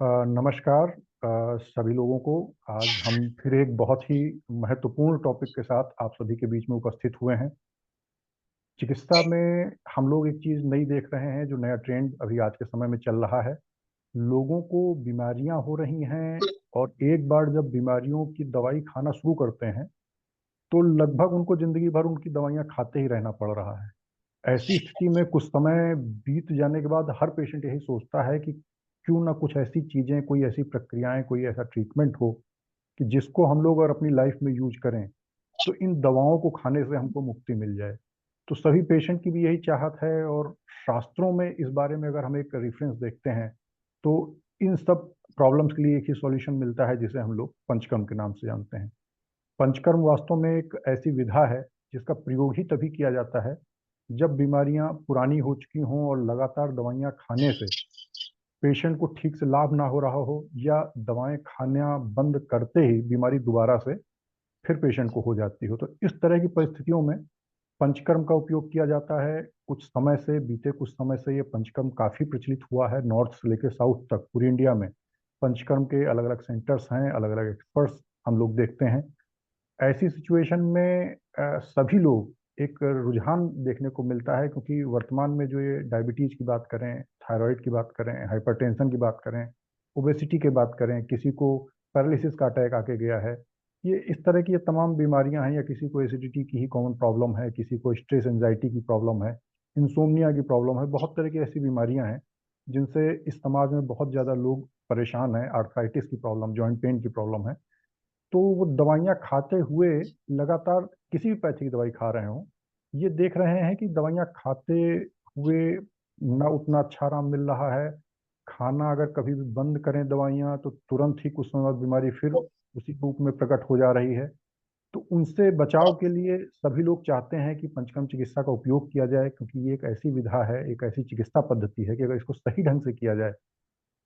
नमस्कार सभी लोगों को। आज हम फिर एक बहुत ही महत्वपूर्ण टॉपिक के साथ आप सभी के बीच में उपस्थित हुए हैं। चिकित्सा में हम लोग एक चीज़ नई देख रहे हैं, जो नया ट्रेंड अभी आज के समय में चल रहा है। लोगों को बीमारियां हो रही हैं और एक बार जब बीमारियों की दवाई खाना शुरू करते हैं तो लगभग उनको ज़िंदगी भर उनकी दवाइयां खाते ही रहना पड़ रहा है। ऐसी स्थिति में कुछ समय बीत जाने के बाद हर पेशेंट यही सोचता है कि क्यों ना कुछ ऐसी चीज़ें, कोई ऐसी प्रक्रियाएं, कोई ऐसा ट्रीटमेंट हो कि जिसको हम लोग और अपनी लाइफ में यूज करें तो इन दवाओं को खाने से हमको मुक्ति मिल जाए। तो सभी पेशेंट की भी यही चाहत है, और शास्त्रों में इस बारे में अगर हम एक रेफरेंस देखते हैं तो इन सब प्रॉब्लम्स के लिए एक ही सॉल्यूशन मिलता है, जिसे हम लोग पंचकर्म के नाम से जानते हैं। पंचकर्म वास्तव में एक ऐसी विधा है जिसका प्रयोग ही तभी किया जाता है जब बीमारियां पुरानी हो चुकी हों और लगातार दवाइयां खाने से पेशेंट को ठीक से लाभ ना हो रहा हो, या दवाएं खाना बंद करते ही बीमारी दोबारा से फिर पेशेंट को हो जाती हो। तो इस तरह की परिस्थितियों में पंचकर्म का उपयोग किया जाता है। कुछ समय से, बीते कुछ समय से ये पंचकर्म काफ़ी प्रचलित हुआ है। नॉर्थ से लेकर साउथ तक पूरी इंडिया में पंचकर्म के अलग अलग सेंटर्स हैं, अलग अलग एक्सपर्ट्स हम लोग देखते हैं। ऐसी सिचुएशन में सभी लोग एक रुझान देखने को मिलता है, क्योंकि वर्तमान में जो ये डायबिटीज की बात करें, थायराइड की बात करें, हाइपरटेंशन की बात करें, ओबेसिटी की बात करें, किसी को पैरालिसिस का अटैक आके गया है, ये इस तरह की ये तमाम बीमारियां हैं, या किसी को एसिडिटी की ही कॉमन प्रॉब्लम है, किसी को स्ट्रेस एंजाइटी की प्रॉब्लम है, इंसोम्निया की प्रॉब्लम है, बहुत तरह की ऐसी बीमारियां हैं जिनसे इस समाज में बहुत ज़्यादा लोग परेशान हैं। आर्थराइटिस की प्रॉब्लम, जॉइंट पेन की प्रॉब्लम है। तो वो दवाइयाँ खाते हुए लगातार किसी भी पैथी की दवाई खा रहे हों, ये देख रहे हैं कि दवाइयाँ खाते हुए ना उतना अच्छा आराम मिल रहा है। खाना अगर कभी भी बंद करें दवाइयाँ तो तुरंत ही कुछ समय बाद बीमारी फिर उसी रूप में प्रकट हो जा रही है। तो उनसे बचाव के लिए सभी लोग चाहते हैं कि पंचकर्म चिकित्सा का उपयोग किया जाए, क्योंकि ये एक ऐसी विधा है, एक ऐसी चिकित्सा पद्धति है कि अगर इसको सही ढंग से किया जाए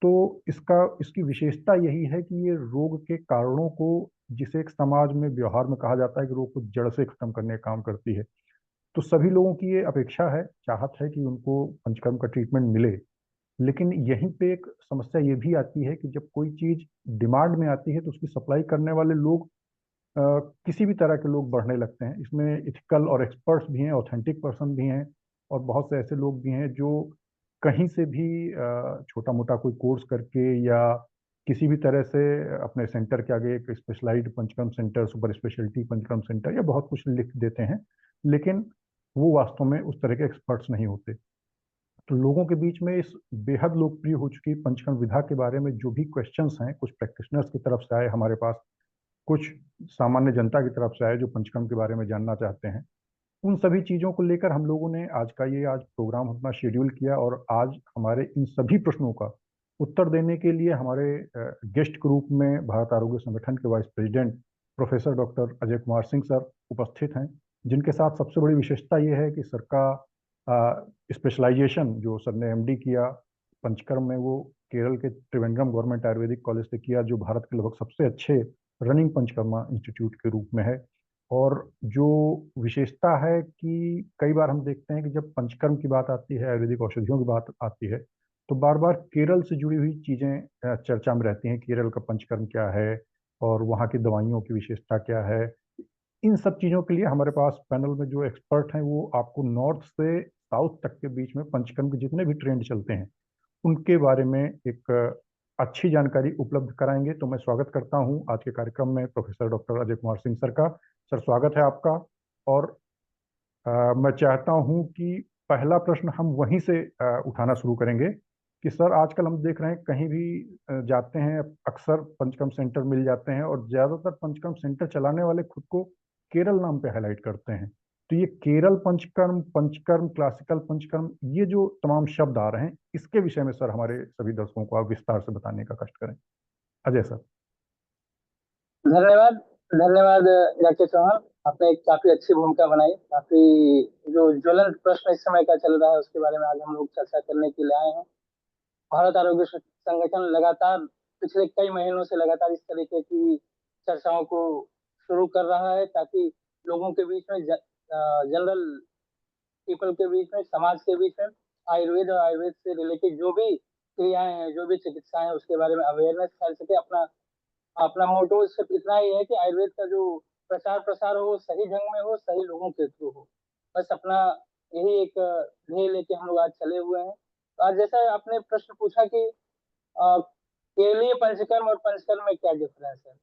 तो इसकी विशेषता यही है कि ये रोग के कारणों को, जिसे एक समाज में व्यवहार में कहा जाता है कि रोग को जड़ से खत्म करने का काम करती है। तो सभी लोगों की ये अपेक्षा है, चाहत है कि उनको पंचकर्म का ट्रीटमेंट मिले। लेकिन यहीं पे एक समस्या ये भी आती है कि जब कोई चीज डिमांड में आती है तो उसकी सप्लाई करने वाले लोग, अ, किसी भी तरह के लोग बढ़ने लगते हैं। इसमें इथिकल और एक्सपर्ट्स भी हैं, ऑथेंटिक पर्सन भी हैं, और बहुत से ऐसे लोग भी हैं जो कहीं से भी छोटा मोटा कोई कोर्स करके या किसी भी तरह से अपने सेंटर के आगे एक specialised panchakarma centre, super speciality panchakarma centre या बहुत कुछ लिख देते हैं, लेकिन वो वास्तव में उस तरह के एक्सपर्ट्स नहीं होते। तो लोगों के बीच में इस बेहद लोकप्रिय हो चुकी पंचकर्म विधा के बारे में जो भी क्वेश्चंस हैं, कुछ प्रैक्टिशनर्स की तरफ से आए हमारे पास, कुछ सामान्य जनता की तरफ से आए जो पंचकर्म के बारे में जानना चाहते हैं, उन सभी चीज़ों को लेकर हम लोगों ने आज प्रोग्राम अपना शेड्यूल किया। और आज हमारे इन सभी प्रश्नों का उत्तर देने के लिए हमारे गेस्ट के रूप में भारत आरोग्य संगठन के vice president professor doctor Ajay Kumar Singh sir उपस्थित हैं, जिनके साथ सबसे बड़ी विशेषता ये है कि सर का स्पेशलाइजेशन जो सर ने एमडी किया पंचकर्म में, वो केरल के त्रिवेंद्रम गवर्नमेंट आयुर्वेदिक कॉलेज से किया, जो भारत के लगभग सबसे अच्छे रनिंग पंचकर्मा इंस्टीट्यूट के रूप में है। और जो विशेषता है कि कई बार हम देखते हैं कि जब पंचकर्म की बात आती है, आयुर्वेदिक औषधियों की बात आती है, तो बार बार केरल से जुड़ी हुई चीज़ें चर्चा में रहती हैं। केरल का पंचकर्म क्या है और वहाँ की दवाइयों की विशेषता क्या है। इन सब चीज़ों के लिए हमारे पास पैनल में जो एक्सपर्ट हैं वो आपको नॉर्थ से साउथ तक के बीच में पंचकर्म के जितने भी ट्रेंड चलते हैं उनके बारे में एक अच्छी जानकारी उपलब्ध कराएंगे। तो मैं स्वागत करता हूं आज के कार्यक्रम में professor doctor Ajay Kumar Singh sir का। सर, स्वागत है आपका। और मैं चाहता हूं कि पहला प्रश्न हम वहीं से उठाना शुरू करेंगे कि सर, आजकल हम देख रहे हैं कहीं भी जाते हैं, अक्सर पंचकर्म सेंटर मिल जाते हैं, और ज़्यादातर पंचकर्म सेंटर चलाने वाले खुद को केरल नाम पे हाईलाइट करते हैं। तो ये केरल पंचकर्म, पंचकर्म, क्लासिकल पंचकर्म, ये जो तमाम शब्द आ रहे हैं, इसके विषय में सर हमारे सभी दर्शकों को आप विस्तार से बताने का कष्ट करें। अजय सर। धन्यवाद। धन्यवाद डॉक्टर चौहान। आपने एक काफी अच्छी भूमिका बनाई। काफी जो ज्वलंत प्रश्न इस समय का चल रहा है उसके बारे में आज हम लोग चर्चा करने के लिए आए हैं। भारत आरोग्य संगठन लगातार पिछले कई महीनों से लगातार इस तरीके की चर्चाओं को शुरू कर रहा है ताकि लोगों के बीच में जनरल पीपल के बीच में, समाज के बीच में आयुर्वेद और आयुर्वेद से रिलेटेड जो भी क्रियाएं हैं, जो भी चिकित्सा है उसके बारे में अवेयरनेस फैल सके। अपना अपना मोटो सिर्फ इतना ही है कि आयुर्वेद का जो प्रचार प्रसार हो वो सही ढंग में हो, सही लोगों के थ्रू हो। बस अपना यही एक ध्येय लेके हम लोग आज चले हुए हैं। तो आज जैसा आपने प्रश्न पूछा कि केरलीय पंचकर्म और पंचकर्म में क्या डिफरेंस है,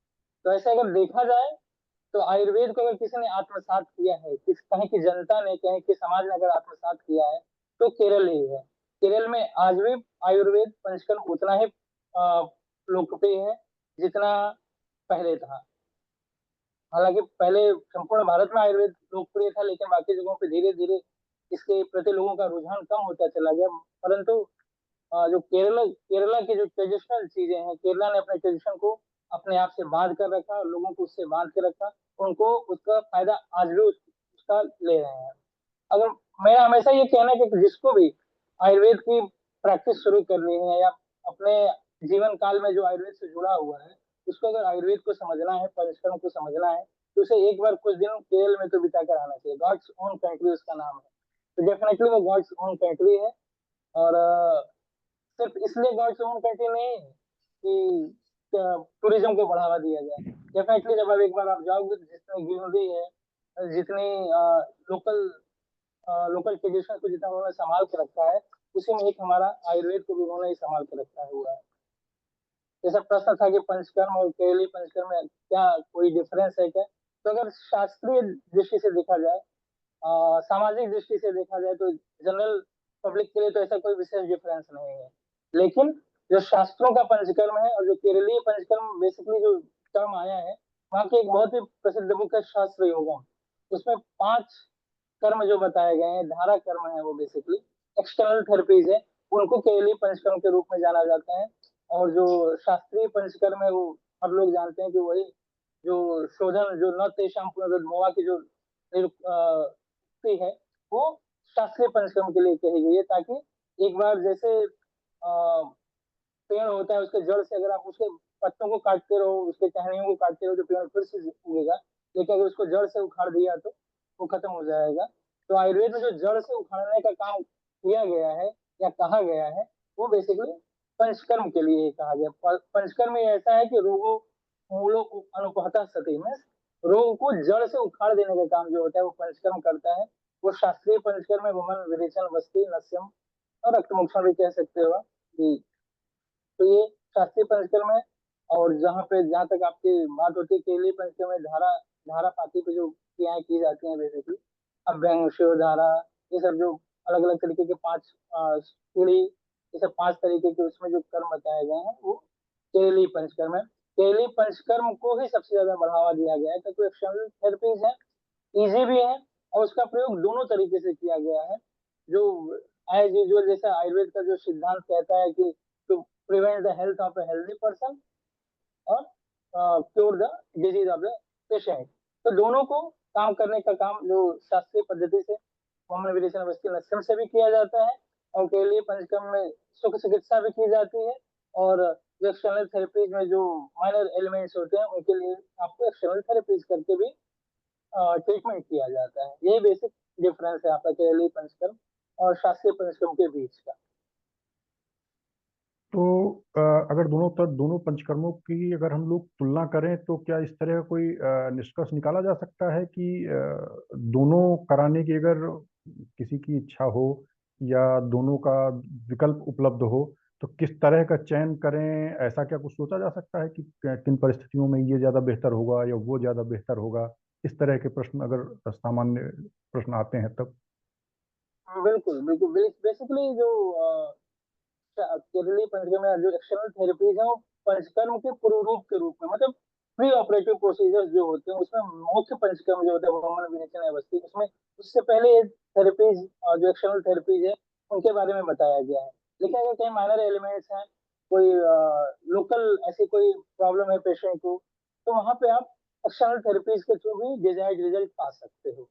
तो ऐसे अगर देखा जाए तो आयुर्वेद को अगर किसी ने आत्मसात किया है, किस कहीं की जनता ने, कहीं के समाज ने अगर आत्मसात किया है, तो केरल ही है। केरल में आज भी आयुर्वेद पंचकर्म उतना ही लोकप्रिय है जितना पहले था। हालांकि पहले संपूर्ण भारत में आयुर्वेद लोकप्रिय था, लेकिन बाकी जगहों पे धीरे धीरे इसके प्रति लोगों का रुझान कम होता चला गया। परंतु जो केरला की जो ट्रेडिशनल चीजें हैं, केरला ने अपने ट्रेडिशन को अपने आप से बांध कर रखा, लोगों को उससे बांध के रखा, उनको उसका फायदा आज भी उसका ले रहे हैं। अगर मेरा हमेशा ये कहना है कि जिसको भी आयुर्वेद की प्रैक्टिस शुरू करनी है, या अपने जीवन काल में जो आयुर्वेद से जुड़ा हुआ है, उसको अगर आयुर्वेद को समझना है, पंचकर्म को समझना है, तो उसे एक बार कुछ दिन केरल में तो बिता कर आना चाहिए। गॉड्स ओन कंट्री उसका नाम है, तो डेफिनेटली वो गॉड्स ओन कंट्री है। और सिर्फ इसलिए गॉड्स ओन कंट्री नहीं है कि टूरिज्म को बढ़ावा दिया जाए। डेफिनेटली जब आप एक बार आप जाओगे, तो जितनी ग्रीनरी है, जितनी लोकल लोकल ट्रेडिशन को जितना उन्होंने संभाल के रखा है, उसी में एक हमारा आयुर्वेद को भी उन्होंने ही संभाल के रखा हुआ है। जैसा प्रश्न था कि पंचकर्म और केरली पंचकर्म में क्या कोई डिफरेंस है क्या, तो अगर शास्त्रीय दृष्टि से देखा जाए, सामाजिक दृष्टि से देखा जाए, तो जनरल पब्लिक के लिए तो ऐसा कोई विशेष डिफरेंस नहीं है। लेकिन जो शास्त्रों का पंचकर्म है और जो केरलीय पंचकर्म, बेसिकली जो टर्म आया है, वहाँ की एक बहुत ही प्रसिद्ध बुक है शास्त्र योगम। उसमें 5 कर्म जो बताए गए हैं, धारा कर्म है वो, बेसिकली एक्सटर्नल थेरेपीज है, उनको केरलीय पंचकर्म के रूप में जाना जाता है। और जो शास्त्रीय पंचकर्म है, वो हम लोग जानते हैं कि वही जो शोधन, जो न तेषां पुनरुद्भवा की जो उक्ति है, वो शास्त्रीय पंचकर्म के लिए कही गई है, ताकि एक बार जैसे पेड़ होता है, उसके जड़ से अगर आप उसके पत्तों को काटते रहो, उसके टहनियों को काटते रहो, तो पेड़ फिर से उगेगा। लेकिन अगर उसको जड़ से उखाड़ दिया तो वो खत्म हो जाएगा। तो आयुर्वेद में जो जड़ से उखाड़ने का काम किया गया है या कहा गया है, वो बेसिकली पंचकर्म के लिए कहा गया। पंचकर्म में ऐसा है कि रोगों मूलों अनुपहता सती में रोग को जड़ से उखाड़ देने का काम जो होता है, वो पंचकर्म करता है। वो शास्त्रीय पंचकर्म में वमन, विरेचन, वस्ती, नस्यम और रक्तमोक्षण भी कह सकते हो कि। तो ये शास्त्रीय पंचकर्म है। और जहाँ तक आपकी बात होती है केरली पंचकर्म में, धारा धारा पाती पे जो क्रियाएं की जाती हैं, बेसिकली अभ्यंग, शिरोधारा, ये सब जो अलग अलग तरीके के 5 सीढ़ी, ये सब 5 तरीके के उसमें जो कर्म बताए गए हैं, वो केरली पंचकर्म है। केरली पंचकर्म को ही सबसे ज्यादा बढ़ावा दिया गया है, क्योंकि एक्सटर्नल थेरेपीज है, इजी भी है, और उसका प्रयोग दोनों तरीके से किया गया है। जो एज यूजुअल, जैसे आयुर्वेद का जो सिद्धांत कहता है कि to prevent the health of a healthy person और cure the disease of the patient, तो दोनों को काम करने का काम जो शास्त्रीय पद्धति से कॉमन विरेचन अवस्थी लक्षण से भी किया जाता है, और के लिए पंचकर्म में सुख चिकित्सा भी की जाती है। और जो एक्सटर्नल थेरेपीज में जो माइनर एलिमेंट्स होते हैं, उनके लिए आपको एक्सटर्नल थेरेपीज करके भी ट्रीटमेंट किया जाता है। यही बेसिक डिफरेंस है आपका केरली पंचकर्म और शास्त्रीय पंचकर्म के बीच का। तो अगर दोनों पंचकर्मों की अगर हम लोग तुलना करें, तो क्या इस तरह का कोई निष्कर्ष निकाला जा सकता है कि दोनों कराने की अगर किसी की इच्छा हो या दोनों का विकल्प उपलब्ध हो, तो किस तरह का चयन करें? ऐसा क्या कुछ सोचा जा सकता है कि किन परिस्थितियों में ये ज़्यादा बेहतर होगा या वो ज़्यादा बेहतर होगा? इस तरह के प्रश्न अगर सामान्य प्रश्न आते हैं तब। बिल्कुल बिल्कुल, बेसिकली जो केरली पंचकर्म में जो एक्सटर्नल थेरेपीज है, वो पंचकर्म के पूर्व रूप के रूप में, मतलब प्री ऑपरेटिव प्रोसीजर्स जो होते हैं, उसमें मुख्य पंचकर्म जो होता है वमन, विरेचन, अवस्थी, उसमें उससे पहले थेरेपीज, जो एक्सटर्नल थेरेपीज है, उनके बारे में बताया गया है। लेकिन अगर कहीं माइनर एलिमेंट्स हैं, कोई लोकल ऐसी कोई प्रॉब्लम है पेशेंट को, तो वहां पे आप एक्सटर्नल थेरेपीज के थ्रू भी डिजायर्ड रिजल्ट पा सकते हो।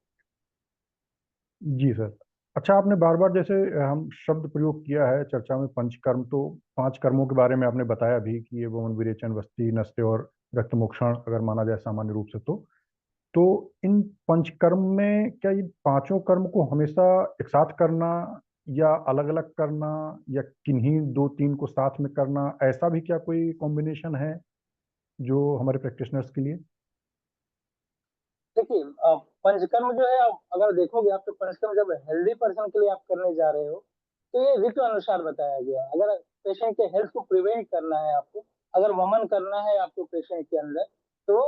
जी सर। अच्छा, आपने बार बार जैसे हम शब्द प्रयोग किया है चर्चा में पंचकर्म, तो 5 कर्मों के बारे में आपने बताया भी कि ये वमन, विरेचन, वस्ती, नस्य और रक्तमोक्षण अगर माना जाए सामान्य रूप से, तो इन पंचकर्म में क्या ये पांचों कर्म को हमेशा एक साथ करना या अलग अलग करना, या किन्हीं दो तीन को साथ में करना, ऐसा भी क्या कोई कॉम्बिनेशन है जो हमारे प्रैक्टिशनर्स के लिए? देखिए, पंचकर्म जो है, आप अगर देखोगे आप, तो पंचकर्म जब हेल्दी पर्सन के लिए आप करने जा रहे हो, तो ये ऋतु अनुसार बताया गया है। अगर पेशेंट के हेल्थ को प्रिवेंट करना है आपको, अगर वमन करना है आपको पेशेंट के अंदर, तो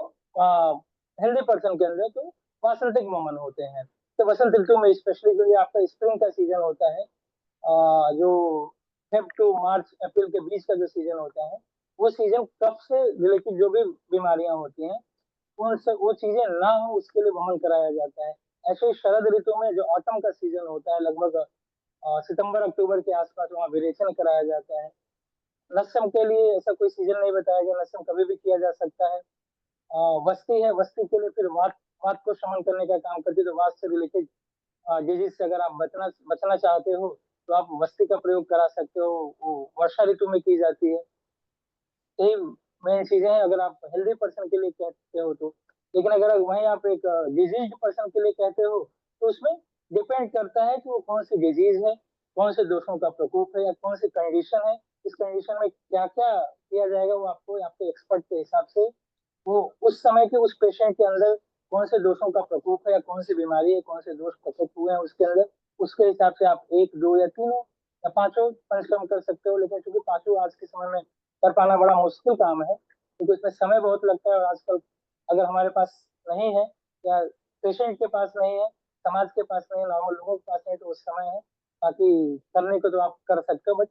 हेल्दी पर्सन के अंदर तो वासंतिक वमन होते हैं। तो वसंत ऋतु में स्पेशली जो ये आपका स्प्रिंग का सीजन होता है, जो फेब टू मार्च अप्रैल के बीच का जो सीजन होता है, वो सीजन कफ से रिलेटेड जो भी बीमारियां होती हैं, उनसे वो चीजें ना हो, उसके लिए वहन कराया जाता है। ऐसे ही शरद ऋतु में जो ऑटम का सीजन होता है, लगभग सितंबर अक्टूबर के आसपास, वहाँ विरेचन कराया जाता है। लक्षम के लिए ऐसा कोई सीजन नहीं बताया गया, लक्षम कभी भी किया जा सकता है। वस्ती है, वस्ती के लिए फिर वात वात को शमन करने का काम करती है, तो वात से रिलेटेड डिजीज से अगर आप बचना बचना चाहते हो, तो आप वस्ती का प्रयोग करा सकते हो। वो वर्षा ऋतु में की जाती है। यही मेन चीजें हैं अगर आप हेल्दी पर्सन के लिए कहते हो तो। लेकिन अगर वहीं आप एक डिजीज पर्सन के लिए कहते हो, तो उसमें डिपेंड करता है कि वो कौन सी डिजीज है, कौन से दोषों का प्रकोप है, या कौन सी कंडीशन है। इस कंडीशन में क्या क्या किया जाएगा, वो आपको आपके एक्सपर्ट के हिसाब से, वो उस समय के उस पेशेंट के अंदर कौन से दोषों का प्रकोप है, या कौन सी बीमारी है, कौन से दोष प्रकट हुए हैं उसके अंदर, उसके हिसाब से आप एक दो या तीनों या पांचों पंचकर्म कर सकते हो। लेकिन चूंकि पांचों आज के समय में कर पाना बड़ा मुश्किल काम है, क्योंकि इसमें समय बहुत लगता है, और आजकल अगर हमारे पास नहीं है, या पेशेंट के पास नहीं है, समाज के पास नहीं है, नॉर्मल लोगों के पास नहीं, तो उस समय है। बाकी करने को तो आप कर सकते हो, बट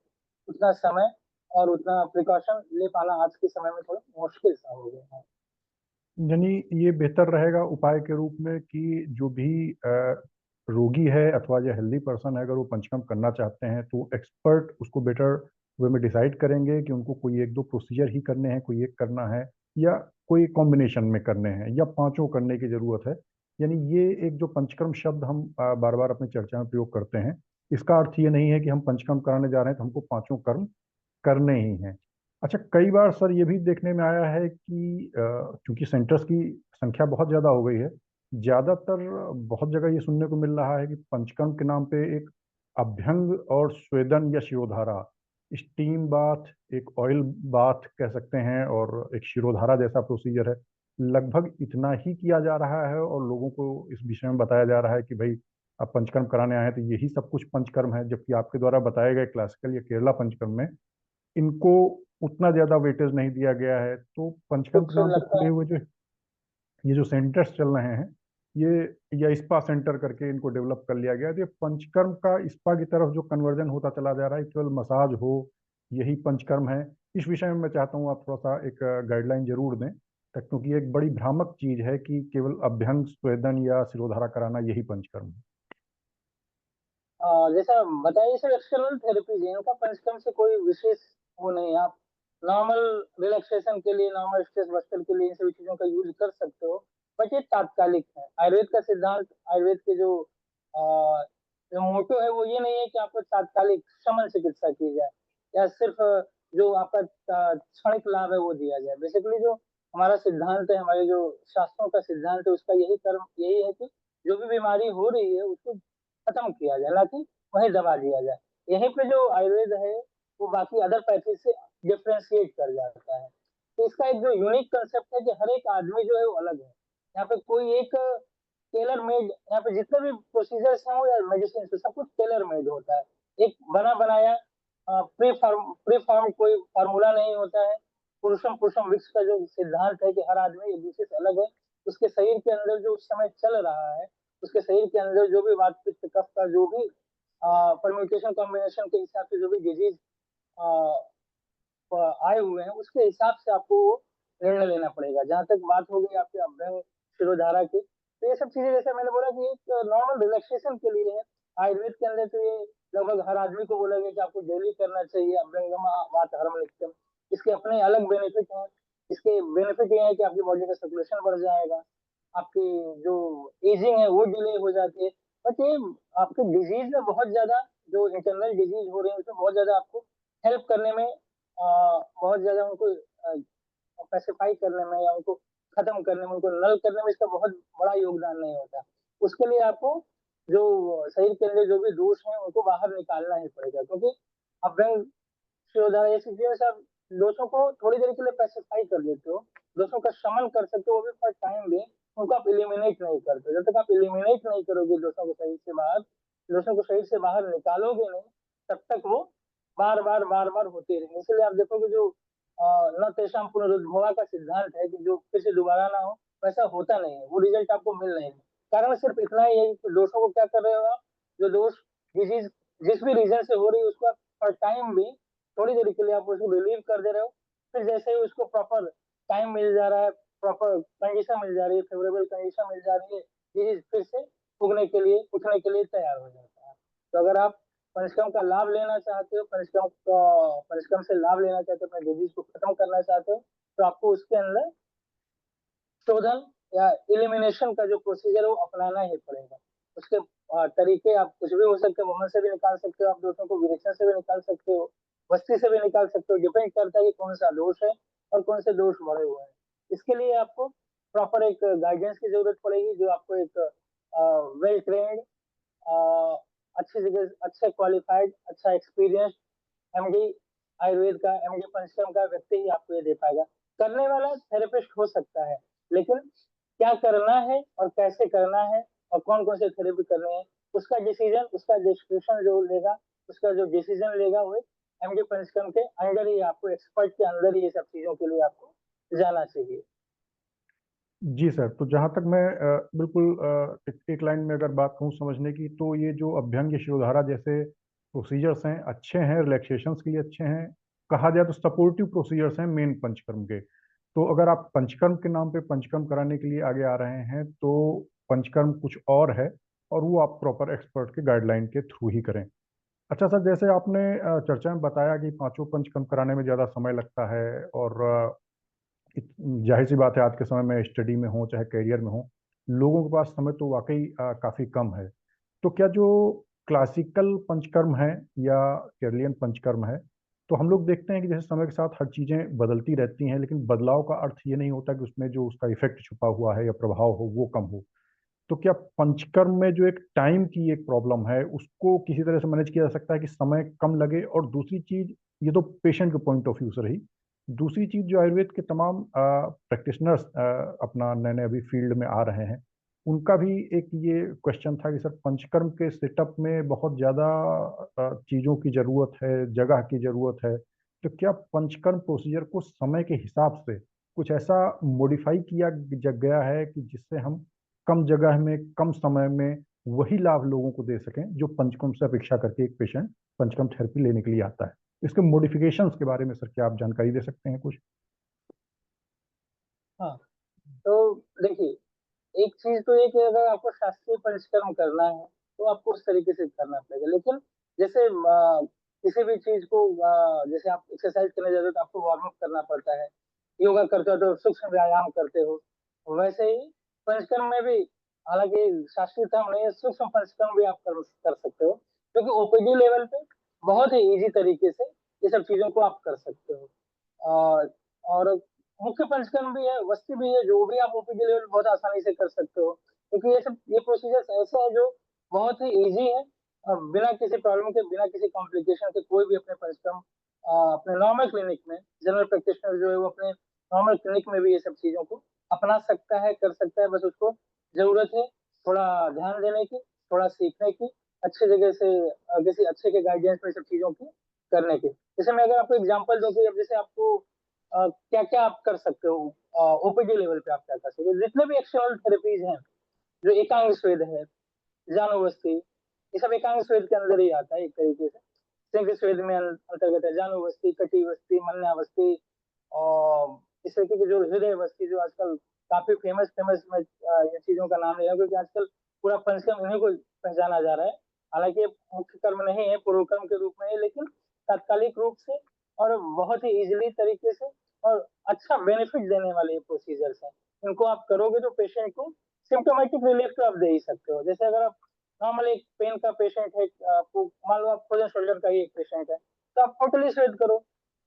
उतना समय और उतना प्रिकॉशन ले पाना आज के समय में थोड़ा मुश्किल सा हो गया है। यानी ये बेहतर रहेगा उपाय के रूप में कि जो भी रोगी है अथवा जो हेल्दी पर्सन है, अगर वो पंचकर्म करना चाहते हैं तो एक्सपर्ट उसको बेटर वे में डिसाइड करेंगे कि उनको कोई एक दो प्रोसीजर ही करने हैं, कोई एक करना है, या कोई कॉम्बिनेशन में करने हैं, या पांचों करने की जरूरत है। यानी ये एक जो पंचकर्म शब्द हम बार बार अपनी चर्चा में प्रयोग करते हैं, इसका अर्थ ये नहीं है कि हम पंचकर्म कराने जा रहे हैं तो हमको पांचों कर्म करने ही हैं। अच्छा, कई बार सर ये भी देखने में आया है कि क्योंकि सेंटर्स की संख्या बहुत ज़्यादा हो गई है, ज़्यादातर बहुत जगह ये सुनने को मिल रहा है कि पंचकर्म के नाम पे एक अभ्यंग और स्वेदन या शिरोधारा, स्टीम बाथ, एक ऑयल बाथ कह सकते हैं, और एक शिरोधारा जैसा प्रोसीजर है, लगभग इतना ही किया जा रहा है। और लोगों को इस विषय में बताया जा रहा है कि भाई आप पंचकर्म कराने आए हैं तो यही सब कुछ पंचकर्म है, जबकि आपके द्वारा बताए गए क्लासिकल या केरला पंचकर्म में इनको उतना ज्यादा वेटेज नहीं दिया गया है। तो पंचकर्म के कुछ नाम पे लगता खुले है। हुए जो ये जो सेंटर्स चल रहे हैं, ये या स्पा सेंटर करके इनको डेवलप कर लिया गया है, तो ये पंचकर्म का स्पा की तरफ जो कन्वर्जन होता चला जा रहा है, केवल मसाज हो यही पंचकर्म है। इस विषय में मैं चाहता हूँ आप थोड़ा सा एक गाइडलाइन जरूर दें, क्योंकि ये एक बड़ी भ्रामक चीज है कि केवल अभ्यंग स्वेदन या सिरोधारा कराना यही पंचकर्म है। जैसा बताइए सर, एक्सटर्नल थेरेपीज है, इनका पंचकर्म से कोई विशेष वो नहीं है। आप नॉर्मल रिलैक्सेशन के लिए, नॉर्मल स्ट्रेस बस्टर के लिए इन सभी चीजों का यूज कर सकते हो, बट ये तात्कालिक है। आयुर्वेद का सिद्धांत, आयुर्वेद के जो मोटो है, वो ये नहीं है कि आपको तात्कालिक शमन चिकित्सा की जाए, या सिर्फ जो आपका क्षणिक लाभ है वो दिया जाए। बेसिकली जो हमारा सिद्धांत है, हमारे जो शास्त्रों का सिद्धांत है, उसका यही कर्म यही है कि जो भी बीमारी हो रही है उसको खत्म किया जाए, ना कि वही दबा दिया जाए। यहीं पे जो आयुर्वेद है, वो बाकी अदर पैथी से डिफ्रेंशिएट कर जाता है। तो इसका एक जो यूनिक कंसेप्ट है कि हर एक आदमी जो है वो अलग है। यहाँ पे कोई एक टेलर मेड, यहाँ पे जितने भी प्रोसीजर्स हैं या मेडिसिन, सब कुछ टेलर मेड होता है। एक बना बनाया प्री फॉर्म कोई फार्मूला नहीं होता है। पुरुषम पुरुषम विक्स का जो सिद्धांत है कि हर आदमी एक दूसरे से अलग है, उसके शरीर के अंदर जो उस समय चल रहा है, उसके शरीर के अंदर जो भी वात पित्त कफ का जो भी परम्यूटेशन कॉम्बिनेशन के हिसाब से जो भी डिजीज आए हुए हैं, उसके हिसाब से आपको वो निर्णय लेना पड़ेगा। जहां तक बात हो गई आपके अभ्यंग शिरोधारा की, तो ये सब चीजें जैसे मैंने बोला कि एक नॉर्मल रिलैक्सेशन के लिए है। आयुर्वेद के अंदर तो ये लगभग हर आदमी को बोला गया कि आपको डेली करना चाहिए अभ्यंगम वात हरम नित्यम। इसके अपने अलग बेनिफिट हैं। इसके बेनिफिट ये है कि आपकी बॉडी का सर्कुलेशन बढ़ जाएगा, आपकी जो एजिंग है वो डिले हो जाती है। बट ये आपके डिजीज में बहुत ज्यादा, जो इंटरनल डिजीज हो रही है उसमें बहुत ज्यादा आपको हेल्प करने में, बहुत ज्यादा उनको पैसिफाई करने में, या उनको खत्म करने में, उनको नल करने में इसका बहुत बड़ा योगदान नहीं होता। उसके लिए आपको जो शरीर के अंदर जो भी दोष हैं उनको बाहर निकालना ही पड़ेगा, क्योंकि अभ्यंग शिरोधारा ऐसी चीजें से आप दोषों को थोड़ी देर के लिए पैसिफाई कर देते हो, दोषों का शमन कर सकते हो, वो भी फॉर टाइम भी, उनको आप इलिमिनेट नहीं करते। जब तक आप इलिमिनेट नहीं करोगे दोषों को शरीर से बाहर, दोषों को शरीर से बाहर निकालोगे नहीं, तब तक वो बार बार होते रहेंगे। इसलिए आप देखोगे जो न तेषां पुनरुद्भवा का सिद्धांत है कि जो फिर से दोबारा ना हो, वैसा होता नहीं है, वो रिजल्ट आपको मिल नहीं है। कारण सिर्फ इतना ही है कि दोषों को क्या कर रहे हो आप, जो दोष डिजीज जिस भी रीजन से हो रही है उसको आप फॉर टाइम भी, थोड़ी देर के लिए आप उसको रिलीव कर दे रहे हो, फिर जैसे ही उसको प्रॉपर टाइम मिल जा रहा है, प्रॉपर कंडीशन मिल जा रही है, फेवरेबल कंडीशन मिल जा रही है, डिजीज फिर से उगने के लिए उठने के लिए तैयार हो जाता है। तो अगर आप पंचकर्म का लाभ लेना चाहते हो, पंचकर्म से लाभ लेना चाहते हो, अपने डिजीज को खत्म करना चाहते हो, तो आपको उसके अंदर शोधन या इलिमिनेशन का जो प्रोसीजर है वो अपनाना ही पड़ेगा। उसके तरीके आप कुछ भी हो सकते हो, वमन से भी निकाल सकते हो, आप दोषों को विरेचन से भी निकाल सकते हो, वस्ती से भी निकाल सकते हो, डिपेंड करता है कि कौन सा दोष है और कौन से दोष बढ़े हुए हैं। इसके लिए आपको प्रॉपर एक गाइडेंस की जरूरत पड़ेगी, जो आपको एक वेल ट्रेन्ड, अच्छी जगह, अच्छे क्वालिफाइड, अच्छा एक्सपीरियंस एमडी आयुर्वेद का, एमडी पंचकर्म का व्यक्ति ही आपको ये दे पाएगा। करने वाला थेरेपिस्ट हो सकता है, लेकिन क्या करना है और कैसे करना है और कौन कौन से थेरेपी करने हैं, उसका डिसीजन, उसका डिस्क्रिप्शन जो लेगा, उसका जो डिसीजन लेगा वो एमडी पंचकर्म के अंडर ही, आपको एक्सपर्ट के अंदर ही ये सब चीजों के लिए आपको जाना चाहिए। जी सर, तो जहाँ तक मैं बिल्कुल एक लाइन में अगर बात कहूँ समझने की, तो ये जो अभ्यंग शिरोधारा जैसे प्रोसीजर्स हैं अच्छे हैं, रिलैक्सेशंस के लिए अच्छे हैं, कहा जाए तो सपोर्टिव प्रोसीजर्स हैं मेन पंचकर्म के। तो अगर आप पंचकर्म के नाम पे पंचकर्म कराने के लिए आगे आ रहे हैं तो पंचकर्म कुछ और है, और वो आप प्रॉपर एक्सपर्ट के गाइडलाइन के थ्रू ही करें। अच्छा सर, जैसे आपने चर्चा में बताया कि पांचों पंचकर्म कराने में ज़्यादा समय लगता है, और जाहिर सी बात है आज के समय में स्टडी में हो चाहे करियर में हो, लोगों के पास समय तो वाकई काफ़ी कम है। तो क्या जो क्लासिकल पंचकर्म है या केरलियन पंचकर्म है, तो हम लोग देखते हैं कि जैसे समय के साथ हर चीज़ें बदलती रहती हैं, लेकिन बदलाव का अर्थ ये नहीं होता कि उसमें जो उसका इफेक्ट छुपा हुआ है या प्रभाव हो वो कम हो। तो क्या पंचकर्म में जो एक टाइम की एक प्रॉब्लम है उसको किसी तरह से मैनेज किया जा सकता है कि समय कम लगे? और दूसरी चीज, ये तो पेशेंट के पॉइंट ऑफ व्यू से रही, दूसरी चीज जो आयुर्वेद के तमाम प्रैक्टिशनर्स अपना नए नए अभी फील्ड में आ रहे हैं, उनका भी एक ये क्वेश्चन था कि सर पंचकर्म के सेटअप में बहुत ज़्यादा चीज़ों की ज़रूरत है, जगह की ज़रूरत है। तो क्या पंचकर्म प्रोसीजर को समय के हिसाब से कुछ ऐसा मॉडिफाई किया गया है कि जिससे हम कम जगह में कम समय में वही लाभ लोगों को दे सकें जो पंचकर्म से अपेक्षा करके एक पेशेंट पंचकर्म थेरेपी लेने के लिए आता है? इसके मॉडिफिकेशंस के बारे में सर क्या आप जानकारी दे सकते हैं कुछ? हाँ, तो देखिए, एक चीज तो ये कि अगर आपको शास्त्रीय परिष्करण करना है तो आपको उस तरीके से करना पड़ेगा, लेकिन जैसे किसी भी चीज को, जैसे आप एक्सरसाइज करने जाते हो तो आपको वार्म अप करना पड़ता है, योगा करते हो तो सूक्ष्म व्यायाम करते हो, वैसे ही पंचकर्म में भी, हालांकि शास्त्रीय टर्म नहीं है, सूक्ष्म पंचकर्म भी आप कर सकते हो, क्योंकि ओपीडी लेवल पे बहुत ही इजी तरीके से ये सब चीजों को आप कर सकते हो। और और मुख्य पंचकर्म भी है, वस्ती भी है, जो भी आप ओपीडी लेवल बहुत आसानी से कर सकते हो, क्योंकि ये प्रोसीजर्स ऐसे हैं जो बहुत ही इजी है। बिना किसी प्रॉब्लम के, बिना किसी कॉम्प्लिकेशन के कोई भी अपने पंचकर्म अपने नॉर्मल क्लिनिक में, जनरल प्रैक्टिशनर जो है वो अपने नॉर्मल क्लिनिक में भी ये सब चीजों को अपना सकता है, कर सकता है। बस उसको जरूरत है थोड़ा ध्यान देने की, थोड़ा सीखने की, अच्छी जगह से किसी अच्छे के गाइडेंस में सब चीजों की करने की। जैसे मैं अगर आपको एग्जांपल दूं कि अब जैसे आपको क्या क्या आप कर सकते हो, ओपीडी लेवल पे आप क्या कर सकते हो, जितने भी एक्सटर्नल थेरेपीज हैं, जो एकांग स्वेद है, जानुभवस्थी, ये सब एकांग स्वेद के अंदर ही आता है एक तरीके से। सिंह स्वेद में अंतर्गत है जानुभवस्थी, कटिवस्ती, मन्यावस्थी, और इस तरीके की जो हृदय वस्ती, जो आजकल काफी फेमस फेमस, मैं इन चीजों का नाम ले रहा हूँ क्योंकि आजकल पूरा पंचकर्म इन्हीं को पहचाना जा रहा है। हालांकि ये मुख्य कर्म नहीं है, पूर्व कर्म के रूप में है, लेकिन तात्कालिक रूप से और बहुत ही इजीली तरीके से और अच्छा बेनिफिट देने वाले ये प्रोसीजर्स हैं। इनको आप करोगे तो पेशेंट को सिम्टोमेटिक रिलीफ तो आप दे ही सकते हो। जैसे अगर आप नॉर्मल एक पेन का पेशेंट है, आपको मान लो आप फ्रोजन शोल्डर का ही एक पेशेंट है, तो आप पोटली स्वेद करो,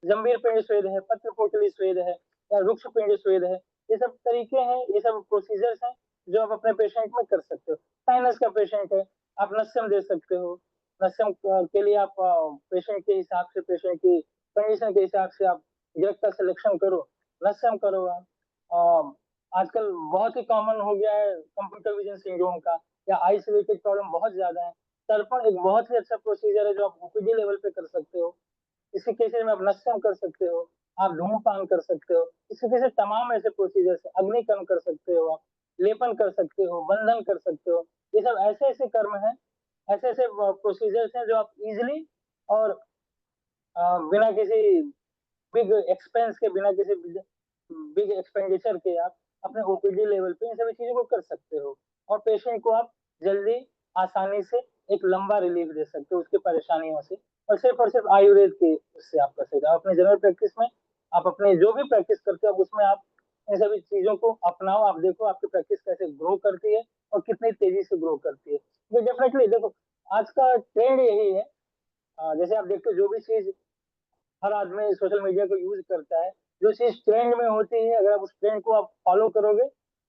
जंभीर पिंड स्वेद है, पत्र पोटली स्वेद है, या रुक्ष पिंड स्वेद है। ये सब तरीके हैं, ये सब प्रोसीजर्स हैं जो आप अपने पेशेंट में कर सकते हो। साइनस का पेशेंट है, आप नस्यम दे सकते हो। नस्यम के लिए आप पेशेंट के हिसाब से, पेशेंट की कंडीशन के हिसाब से आप ड्रग का सिलेक्शन करो, नस्यम करो आप। आजकल बहुत ही कॉमन हो गया है कंप्यूटर विजन सिंड्रोम का, या आई से रिलेटेड प्रॉब्लम बहुत ज्यादा है। तर्पण एक बहुत ही अच्छा प्रोसीजर है जो आप ओपीडी लेवल पे कर सकते हो। इसी केसेस में आप नस्यम कर सकते हो, आप धूम्रपान कर सकते हो। इसी तरह से तमाम ऐसे प्रोसीजर्स है, अग्निकर्म कर सकते हो आप, लेपन कर सकते हो, बंधन कर सकते हो। ये सब ऐसे ऐसे कर्म हैं, ऐसे ऐसे प्रोसीजर्स हैं जो आप इजिली और बिना किसी बिग एक्सपेंस के, बिना किसी बिग एक्सपेंडिचर के आप अपने ओपीडी लेवल पे इन सभी चीजों को कर सकते हो। और पेशेंट को आप जल्दी, आसानी से एक लंबा रिलीफ दे सकते हो उसकी परेशानियों से। और सिर्फ आयुर्वेद के उससे आप कर सकते हो। अपने जनरल प्रैक्टिस में आप अपने जो भी प्रैक्टिस करते हो, उसमें आप इन सभी चीजों को अपनाओ। आप देखो आपकी प्रैक्टिस कैसे ग्रो करती है और कितनी तेजी से ग्रो करती है। तो डेफिनेटली देखो, आज का ट्रेंड यही है। जैसे आप देखते हो जो भी चीज हर आदमी सोशल मीडिया को यूज करता है, जो चीज ट्रेंड में होती है, अगर आप उस ट्रेंड को आप फॉलो करोगे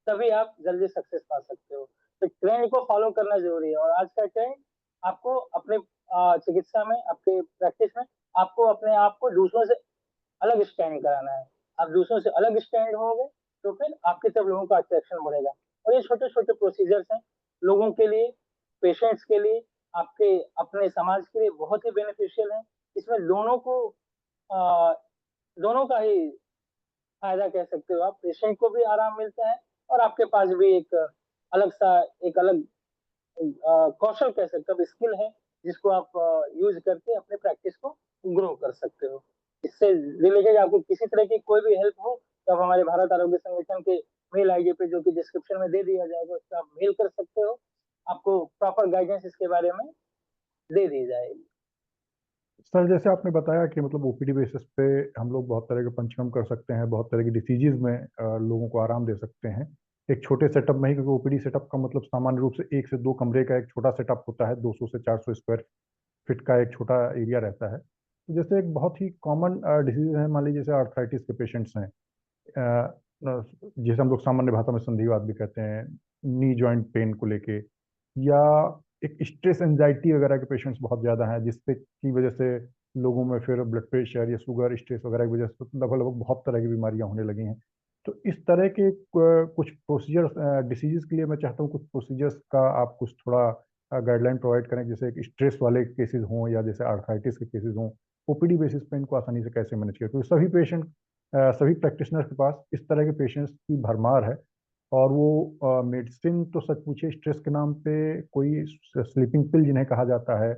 तभी आप जल्दी सक्सेस पा सकते हो। तो ट्रेंड को फॉलो करना जरूरी है। और आज का ट्रेंड आपको अपने चिकित्सा में, आपके प्रैक्टिस में, आपको अपने आप को दूसरों से अलग स्टैंड कराना है। आप दूसरों से अलग स्टैंड होगे तो फिर आपकी तरफ लोगों का अट्रैक्शन बढ़ेगा। और ये छोटे छोटे प्रोसीजर्स हैं, लोगों के लिए, पेशेंट्स के लिए, आपके अपने समाज के लिए बहुत ही बेनिफिशियल है। इसमें दोनों को आ, दोनों का ही फायदा कह सकते हो आप। पेशेंट को भी आराम मिलता है और आपके पास भी एक अलग सा, एक अलग कौशल कह सकते हो, स्किल है जिसको आप यूज करके अपने प्रैक्टिस को ग्रो कर सकते हो। इससे रिलेटेड आपको किसी तरह की कोई भी हेल्प हो तो आप हमारे भारत आरोग्य संगठन के मेल आईडी पे, जो कि डिस्क्रिप्शन में दे दिया जाएगा, उस पर आप मेल कर सकते हो। आपको प्रॉपर गाइडेंस इसके बारे में दे दी जाएगी। सर, जैसे आपने बताया कि मतलब ओपीडी बेसिस पे हम लोग बहुत तरह के पंचकर्म कर सकते हैं, बहुत तरह की डिसीजेज में लोगों को आराम दे सकते हैं एक छोटे सेटअप में ही, क्योंकि ओपीडी सेटअप का मतलब सामान्य रूप से 1 से 2 कमरे का एक छोटा सेटअप होता है, 200 से 400 स्क्वायर फिट का एक छोटा एरिया रहता है। तो जैसे एक बहुत ही कॉमन डिसीज है, मान लीजिए जैसे आर्थराइटिस के पेशेंट्स हैं, जिसे हम लोग सामान्य भाषा में संधिवात भी कहते हैं, नी जॉइंट पेन को लेके, या एक स्ट्रेस एंजाइटी वगैरह के पेशेंट्स बहुत ज़्यादा हैं, जिससे की वजह से लोगों में फिर ब्लड प्रेशर या शुगर, स्ट्रेस वगैरह की वजह से लगभग लगभग बहुत तरह की बीमारियां होने लगी हैं। तो इस तरह के कुछ प्रोसीजर्स, डिसीजेस के लिए मैं चाहता हूँ कुछ प्रोसीजर्स का आप कुछ थोड़ा गाइडलाइन प्रोवाइड करें, जैसे एक स्ट्रेस वाले केसेस हों या जैसे आर्थराइटिस के केसेस हों, ओपीडी बेसिस पे इनको आसानी से कैसे मैनेज करें, क्योंकि सभी प्रैक्टिशनर के पास इस तरह के पेशेंट्स की भरमार है। और वो मेडिसिन तो सच पूछे स्ट्रेस के नाम पे कोई स्लीपिंग पिल जिन्हें कहा जाता है,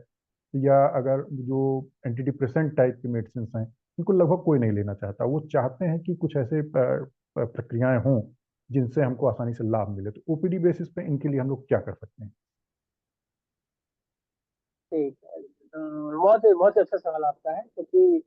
या अगर जो एंटी डिप्रेसेंट टाइप की मेडिसिन हैं, इनको लगभग कोई नहीं लेना चाहता। वो चाहते हैं कि कुछ ऐसे प्रक्रियाएं हों जिनसे हमको आसानी से लाभ मिले। तो ओपीडी बेसिस पे इनके लिए हम लोग क्या कर सकते हैं? ठीक है। बहुत ही अच्छा सवाल आपका है, क्योंकि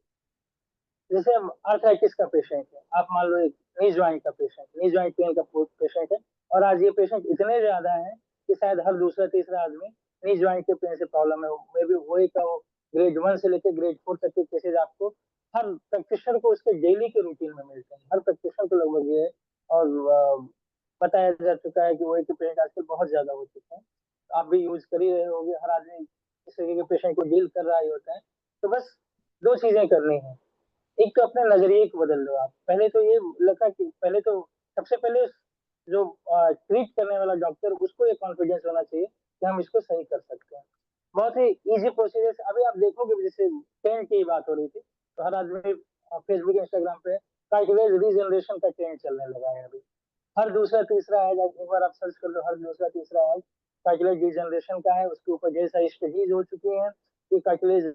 जैसे हम आर्थराइटिस का पेशेंट है, आप मान लो एक नी ज्वाइंट का पेशेंट, नी ज्वाइंट पेन का पेशेंट है। और आज ये पेशेंट इतने ज्यादा हैं कि शायद हर दूसरा तीसरा आदमी नी ज्वाइंट के पेन से प्रॉब्लम है। मे बी वही का वो ग्रेड 1 से लेकर ग्रेड 4 तक के केसेज आपको हर प्रैक्टिशनर को उसके डेली के रूटीन में मिलते हैं। हर प्रैक्टिशनर को लगभग ये है। और बताया जा चुका है कि वही के पेशेंट आजकल बहुत ज्यादा हो चुके हैं। आप भी यूज कर ही रहे होगे, हर आदमी इस तरीके के पेशेंट को डील कर रहा ही होता है। तो बस दो चीजें करनी है। एक तो अपने नजरिए को बदल दो आप। पहले तो ये लगा कि पहले तो सबसे पहले जो ट्रीट करने वाला डॉक्टर, उसको ये कॉन्फिडेंस होना चाहिए कि हम इसको सही कर सकते हैं। बहुत ही इजी प्रोसीजर। अभी आप देखोगे, जैसे ट्रेंड की बात हो रही थी, तो हर आदमी फेसबुक, इंस्टाग्राम पे कार्टिलेज रीजनरेशन का ट्रेंड चलने लगा है अभी। हर दूसरा तीसरा ऐड, एक बार आप सर्च कर लो, हर दूसरा तीसरा ऐड कार्टिलेज रीजनरेशन का है। उसके ऊपर ढेर सारी स्टडीज हो चुकी हैं कि कार्टिलेज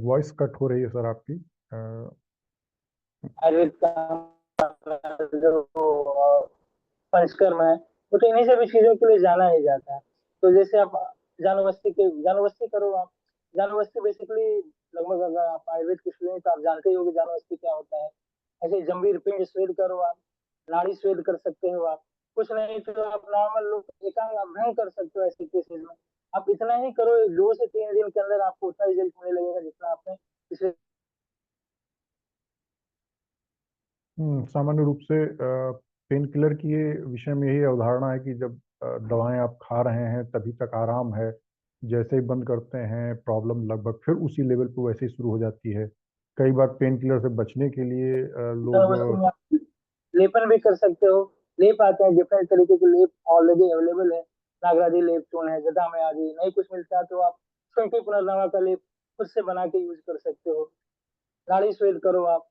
वॉइस कट हो रही है सर आपकी। आयुर्वेद का जो पंचकर्म है, वो तो इन्हीं सभी चीजों के लिए जाना ही जाता है। तो जैसे आप जानवस्ती करो आप। जानवस्ती बेसिकली, लगभग अगर आप आयुर्वेद के स्टूडेंट तो आप जानते ही होंगे जानवस्ती क्या होता है। ऐसे जंबीर पिंड स्वेद करो आप, नाड़ी स्वेद कर सकते हो आप। कुछ नहीं तो आप नॉर्मल लोग एकांग अभ्यंग कर सकते हो ऐसे केसेस में। आप इतना ही करो, 2 से 3 दिन के अंदर आपको उतना रिजल्ट मिलने लगेगा जितना आपने पिछले। सामान्य रूप से पेन किलर की ये विषय में यही अवधारणा है कि जब दवाएं आप खा रहे हैं तभी तक आराम है, जैसे ही बंद करते हैं प्रॉब्लम लगभग फिर उसी लेवल पर वैसे ही शुरू हो जाती है। कई बार पेन किलर से बचने के लिए लोग वस्तु में आप लेपन भी कर सकते हो। लेप आते हैं, डिफरेंट तरीके के लेप ऑलरेडी अवेलेबल है। नागरादी लेप चूर्ण है, गदा में आदि नहीं कुछ मिलता है तो आप स्वयं पुनर्नवा का लेप खुद से बना के यूज कर सकते हो। नाड़ी स्वेद करो आप।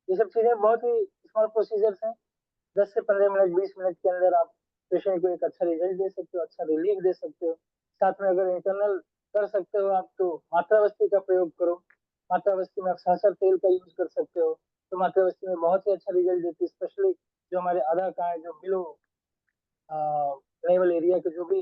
ये सब चीजें बहुत ही स्मॉल प्रोसीजर्स हैं। 10 से 15 मिनट 20 मिनट के अंदर आप पेशेंट को एक अच्छा रिजल्ट दे सकते हो, अच्छा रिलीफ दे सकते हो। साथ में अगर इंटरनल कर सकते हो आप तो मात्रावस्ती का प्रयोग करो। मात्रावस्ती में आप सहसर तेल का यूज कर सकते हो। तो मात्रावस्ती में बहुत ही अच्छा रिजल्ट देती है, स्पेशली जो हमारे आधा का है, जो बिलो लेवल एरिया के जो भी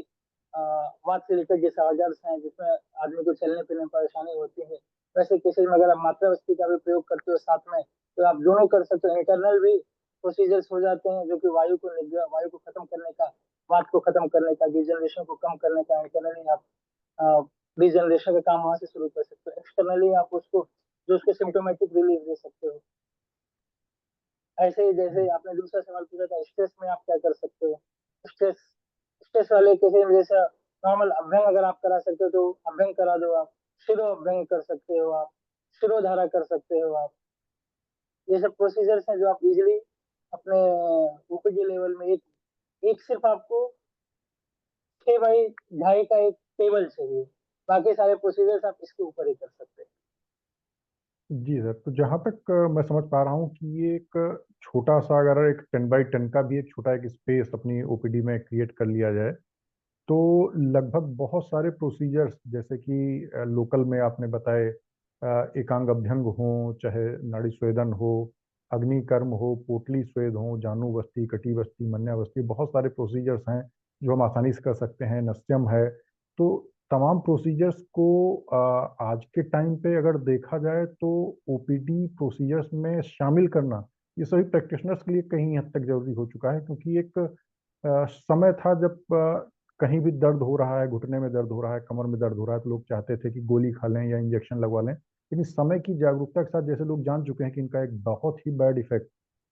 वात से रिलेटेड जैसे आजार्स हैं जिसमें आदमी को चलने फिरने में परेशानी होती है, वैसे केसेज में अगर आप मात्रावस्ती का भी प्रयोग करते हो साथ में, तो आप दोनों कर सकते हो। इंटरनल भी प्रोसीजर्स हो जाते हैं जो कि वायु को खत्म करने का, वात को खत्म करने का, डिजनरेशन को कम करने का। इंटरनली आप डिजनरेशन का काम वहां से शुरू कर सकते हो। एक्सटर्नली आप उसको जो उसको सिम्टोमेटिक रिलीफ दे सकते हो। ऐसे ही जैसे आपने दूसरा सवाल पूछा था, स्ट्रेस में आप क्या कर सकते हो। स्ट्रेस स्ट्रेस वाले केसेस में जैसे नॉर्मल अभ्यंग अगर आप करा सकते हो तो अभ्यंग करा दो आप। शिरो अभ्यंग कर सकते हो आप। शिरोधारा कर सकते हो आप। ये सब प्रोसीजर्स हैं जो आप इजीली अपने ओपीडी लेवल में, एक एक सिर्फ आपको 6 बाई 2.5 का एक टेबल चाहिए। बाकी सारे प्रोसीजर्स आप इसके ऊपर ही कर सकते हैं। जी सर, तो जहाँ तक मैं समझ पा रहा हूँ कि ये एक छोटा सा, अगर एक 10 बाई 10 का भी एक छोटा एक स्पेस अपनी ओपीडी में क्रिएट कर लिया जाए तो लगभग बहुत सारे प्रोसीजर्स जैसे कि लोकल में आपने बताए, एकांग अभ्यंग हो, चाहे नाड़ी स्वेदन हो, अग्निकर्म हो, पोटली स्वेद हो, जानुवस्ती, कटिवस्ती, मन्यावस्ती, बहुत सारे प्रोसीजर्स हैं जो हम आसानी से कर सकते हैं। नस्यम है। तो तमाम प्रोसीजर्स को आज के टाइम पे अगर देखा जाए तो ओपीडी प्रोसीजर्स में शामिल करना ये सभी प्रैक्टिशनर्स के लिए कहीं हद तक जरूरी हो चुका है, क्योंकि एक समय था जब कहीं भी दर्द हो रहा है, घुटने में दर्द हो रहा है, कमर में दर्द हो रहा है, तो लोग चाहते थे कि गोली खा लें या इंजेक्शन लगवा लें। लेकिन इस समय की जागरूकता के साथ जैसे लोग जान चुके हैं कि इनका एक बहुत ही बैड इफेक्ट